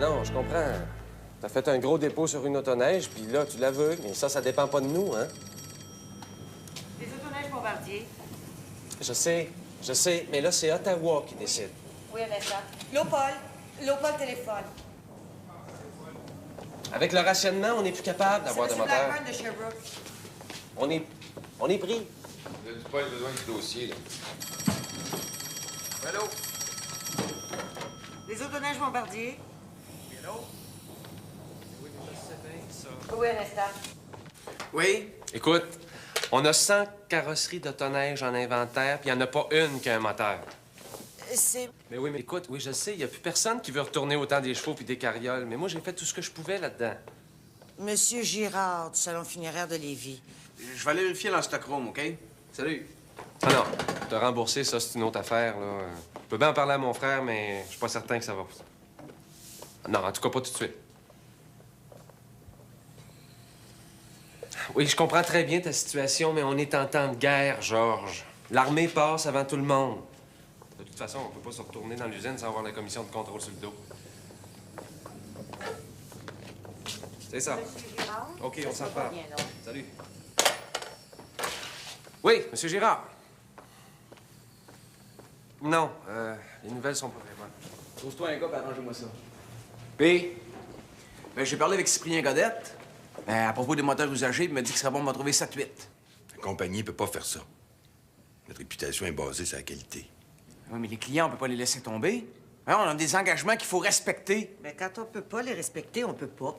Non, je comprends. T'as fait un gros dépôt sur une autoneige, puis là, tu la veux. Mais ça dépend pas de nous, hein? Les autoneiges Bombardier. Je sais. Mais là, c'est Ottawa qui décide. Oui, un instant. Léopold téléphone. Avec le rationnement, on n'est plus capable d'avoir de C'est M. moteurs. Blackburn de Sherbrooke. On est pris. Vous n'avez pas besoin de dossier, là. Allô? Les autoneiges Bombardier. Oui, Ernesta. Oui? Écoute, on a 100 carrosseries d'autoneige en inventaire, puis il n'y en a pas une qui a un moteur. C'est... Mais oui, mais écoute, oui, je sais, il n'y a plus personne qui veut retourner au temps des chevaux puis des carrioles, mais moi, j'ai fait tout ce que je pouvais là-dedans. Monsieur Girard, du Salon funéraire de Lévis. Je vais aller vérifier dans le stockroom, OK? Salut. Ah non, te rembourser, ça, c'est une autre affaire, là. Je peux bien en parler à mon frère, mais je suis pas certain que ça va. Non, en tout cas, pas tout de suite. Oui, je comprends très bien ta situation, mais on est en temps de guerre, Georges. L'armée passe avant tout le monde. De toute façon, on peut pas se retourner dans l'usine sans avoir la commission de contrôle sur le dos. C'est ça. OK, on s'en reparle. Salut. Oui, Monsieur Girard. Non, les nouvelles sont pas vraiment. Trouve-toi un gars pour arranger-moi ça. P. Ben, j'ai parlé avec Cyprien Godette. Ben, à propos des moteurs usagés, il m'a dit que ce serait bon de m'en trouver 7-8. La compagnie peut pas faire ça. Notre réputation est basée sur la qualité. Oui, mais les clients, on peut pas les laisser tomber. Hein, on a des engagements qu'il faut respecter. Mais quand on peut pas les respecter, on peut pas.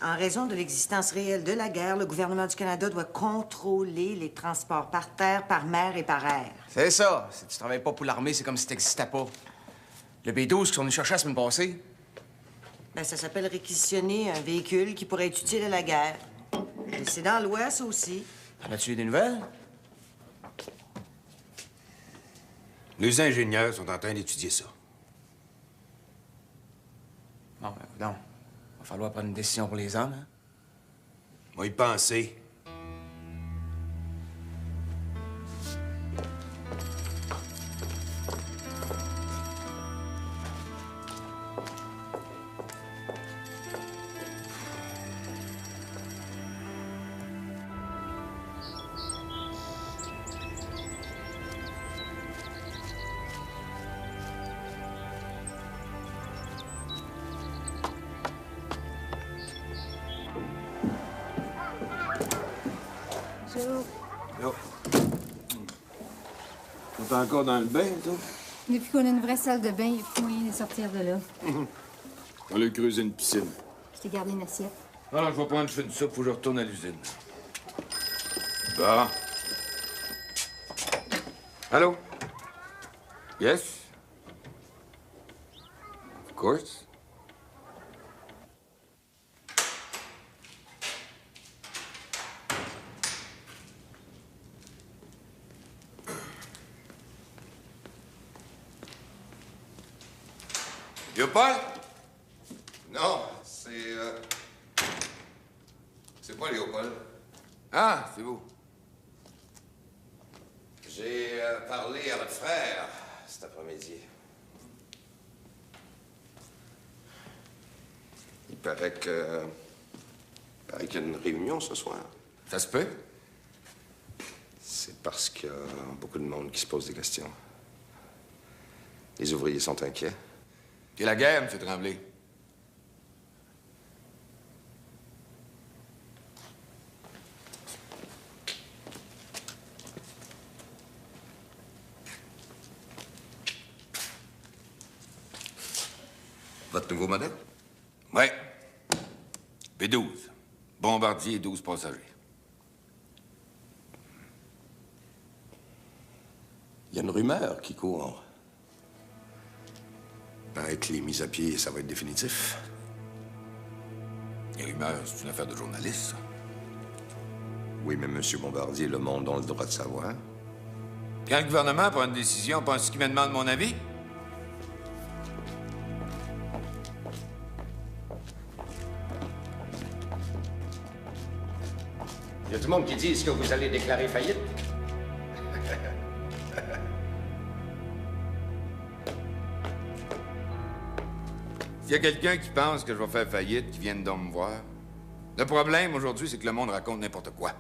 En raison de l'existence réelle de la guerre, le gouvernement du Canada doit contrôler les transports par terre, par mer et par air. C'est ça. Si tu travailles pas pour l'armée, c'est comme si t'existais pas. Le B-12 qu'ils sont venus chercher la semaine passée. Ben, ça s'appelle réquisitionner un véhicule qui pourrait être utile à la guerre. Et c'est dans l'Ouest aussi. En as-tu eu des nouvelles? Les ingénieurs sont en train d'étudier ça. Bon, ben, non. Va falloir prendre une décision pour les hommes, hein? Moi, y penser. Bonjour. T'es encore dans le bain, toi? Depuis qu'on a une vraie salle de bain, il n'y a plus moyen de sortir de là. On a creusé une piscine. Je t'ai gardé une assiette. Alors, je vais prendre une soupe, faut que je retourne à l'usine. Bon. Allô? Yes? Of course. Léopold? Non, c'est pas Léopold. Ah, c'est vous. J'ai parlé à votre frère cet après-midi. Il paraît qu'il y a une réunion ce soir. Ça se peut? C'est parce qu'il y a beaucoup de monde qui se pose des questions. Les ouvriers sont inquiets. Et la guerre, M. Tremblay? Votre nouveau modèle? Ouais. B-12. Bombardier et 12 passagers. Il y a une rumeur qui court. Paraît que les mises à pied, ça va être définitif. Les rumeurs, c'est une affaire de journaliste, ça. Oui, mais M. Bombardier, le monde a le droit de savoir. Quand le gouvernement prend une décision, pense-tu qu'il me demande mon avis? Il y a tout le monde qui dit, est-ce que vous allez déclarer faillite? S'il y a quelqu'un qui pense que je vais faire faillite, qui vienne donc me voir, le problème aujourd'hui, c'est que le monde raconte n'importe quoi.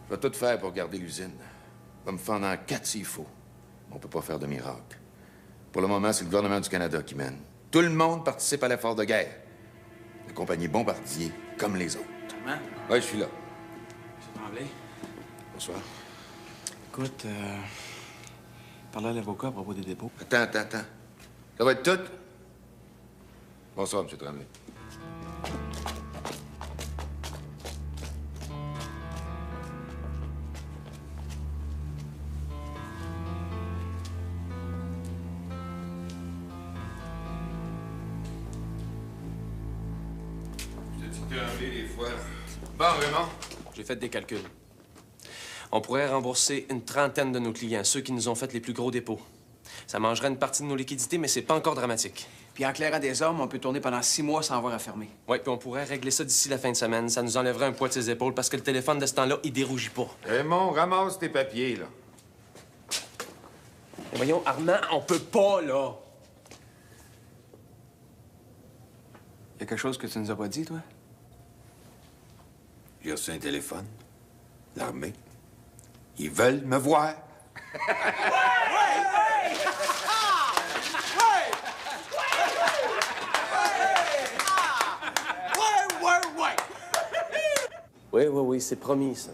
Je vais tout faire pour garder l'usine. Je vais me fendre en 4 s'il faut. On peut pas faire de miracle. Pour le moment, c'est le gouvernement du Canada qui mène. Tout le monde participe à l'effort de guerre. La compagnie Bombardier, comme les autres. Hein? Oui, je suis là. M. Tremblay? Bonsoir. Écoute, parler à l'avocat à propos des dépôts. Attends. Ça va être tout? Bonsoir, M. Tremblay. Des fois. Bon, Raymond? J'ai fait des calculs. On pourrait rembourser une trentaine de nos clients, ceux qui nous ont fait les plus gros dépôts. Ça mangerait une partie de nos liquidités, mais c'est pas encore dramatique. Puis en clairant des hommes, on peut tourner pendant 6 mois sans avoir à fermer. Oui, puis on pourrait régler ça d'ici la fin de semaine. Ça nous enlèverait un poids de ses épaules parce que le téléphone de ce temps-là, il dérougit pas. Raymond, ramasse tes papiers, là. Mais voyons, Armand, on peut pas, là. Y a quelque chose que tu nous as pas dit, toi? J'ai reçu un téléphone. L'armée. Ils veulent me voir. Oui, c'est promis, ça.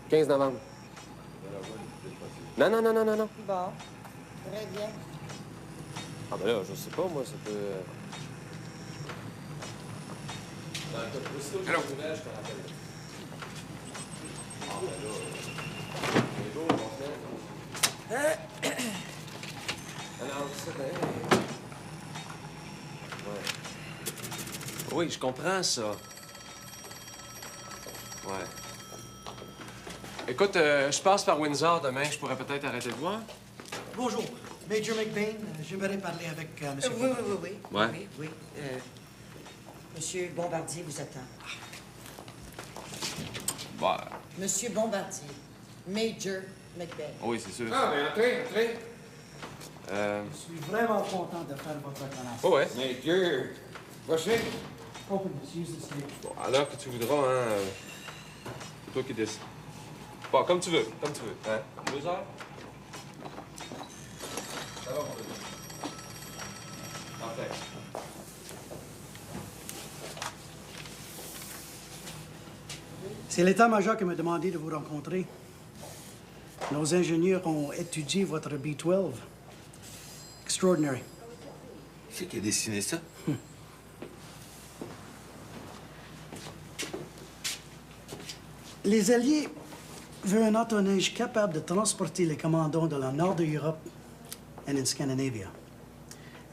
15 novembre. Non. Bon, très bien. Ah, ben là, je sais pas, moi, ça peut... Allô? Oui, je comprends ça. Ouais. Écoute, je passe par Windsor demain. Je pourrais peut-être arrêter de voir. Bonjour. Major McBain, j'aimerais parler avec monsieur... Oui. Ouais. Oui. Monsieur Bombardier vous attend. Bah. Monsieur Bombardier, Major McBain. Oui, c'est sûr. Ah, mais entrez. Je suis vraiment content de faire votre connaissance. Oh, ouais. Major, prochain. Open this, use this here. Bon, à l'heure que tu voudras, hein. C'est toi qui décides. Bon, comme tu veux. Hein? 2 heures? Ça va, mon bébé. Parfait. C'est l'état-major qui m'a demandé de vous rencontrer. Nos ingénieurs ont étudié votre B-12. Extraordinary. Qui c'est qui a dessiné ça? Les Alliés veulent un auto-neige capable de transporter les commandants de la nord de l'Europe et en Scandinavie.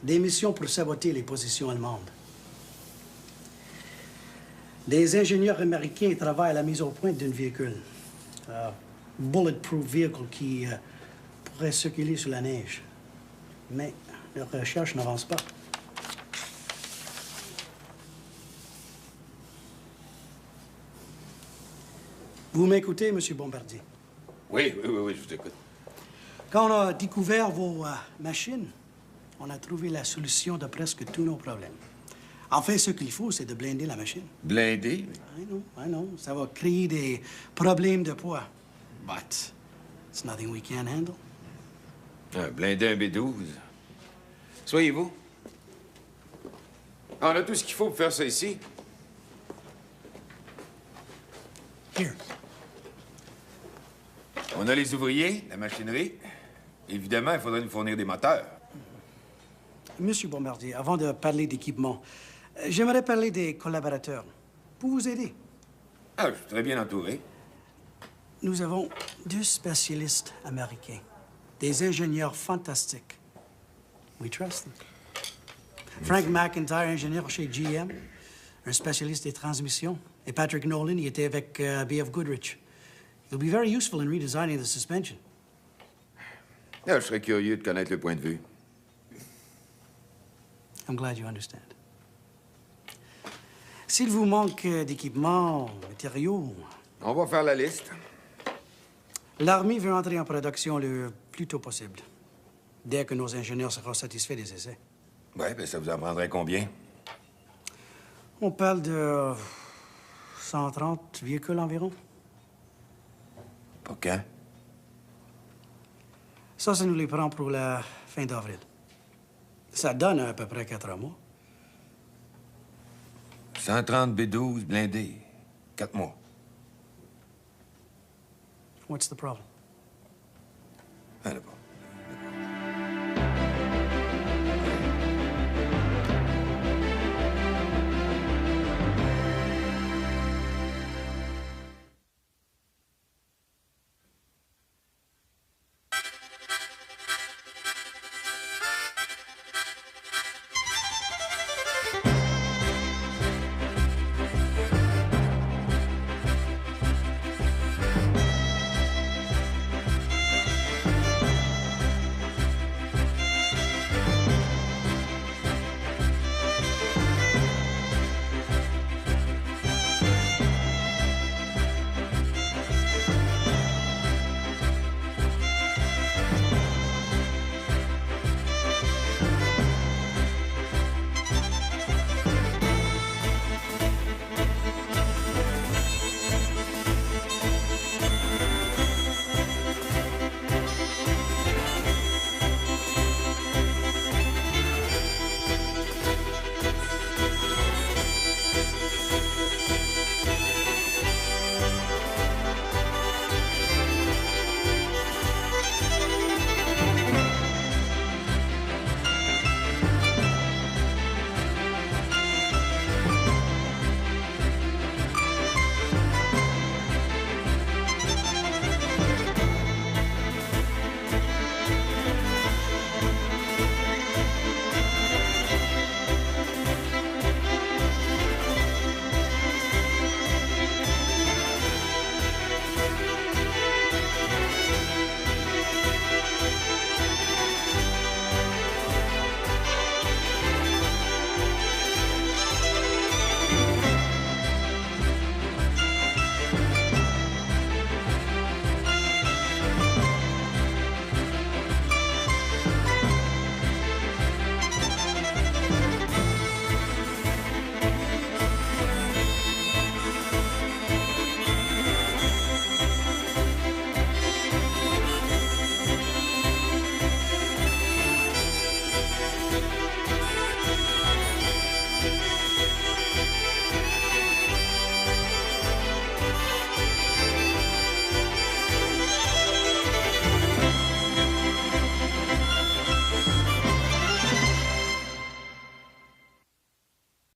Des missions pour saboter les positions allemandes. Des ingénieurs américains travaillent à la mise au point d'un véhicule. Bulletproof vehicle qui pourrait circuler sur la neige. Mais leurs recherches n'avancent pas. Vous m'écoutez, M. Bombardier? Oui, je vous écoute. Quand on a découvert vos machines, on a trouvé la solution de presque tous nos problèmes. En fait, ce qu'il faut, c'est de blinder la machine. Blinder? I know. Ça va créer des problèmes de poids. But it's nothing we can't handle. Blinder un B-12. Soyez-vous. On a tout ce qu'il faut pour faire ça ici. Here. On a les ouvriers, la machinerie. Évidemment, il faudrait nous fournir des moteurs. Monsieur Bombardier, avant de parler d'équipement, j'aimerais parler des collaborateurs. Pour vous aider. Ah, je suis très bien entouré. Nous avons 2 spécialistes américains. Des ingénieurs fantastiques. We trust them. Frank McIntyre, ingénieur chez GM, un spécialiste des transmissions. Et Patrick Nolan, il était avec B.F. Goodrich. He'll be very useful in redesigning the suspension. Ah, je serais curieux de connaître le point de vue. I'm glad you understand. S'il vous manque d'équipements, matériaux... On va faire la liste. L'armée veut entrer en production le plus tôt possible. Dès que nos ingénieurs seront satisfaits des essais. Oui, bien, ça vous en prendrait combien? On parle de 130 véhicules environ. Pour quand? Ça nous les prend pour la fin d'avril. Ça donne à peu près 4 mois. 130 B-12 blindés. 4 mois. What's the problem? Ah, là, bon.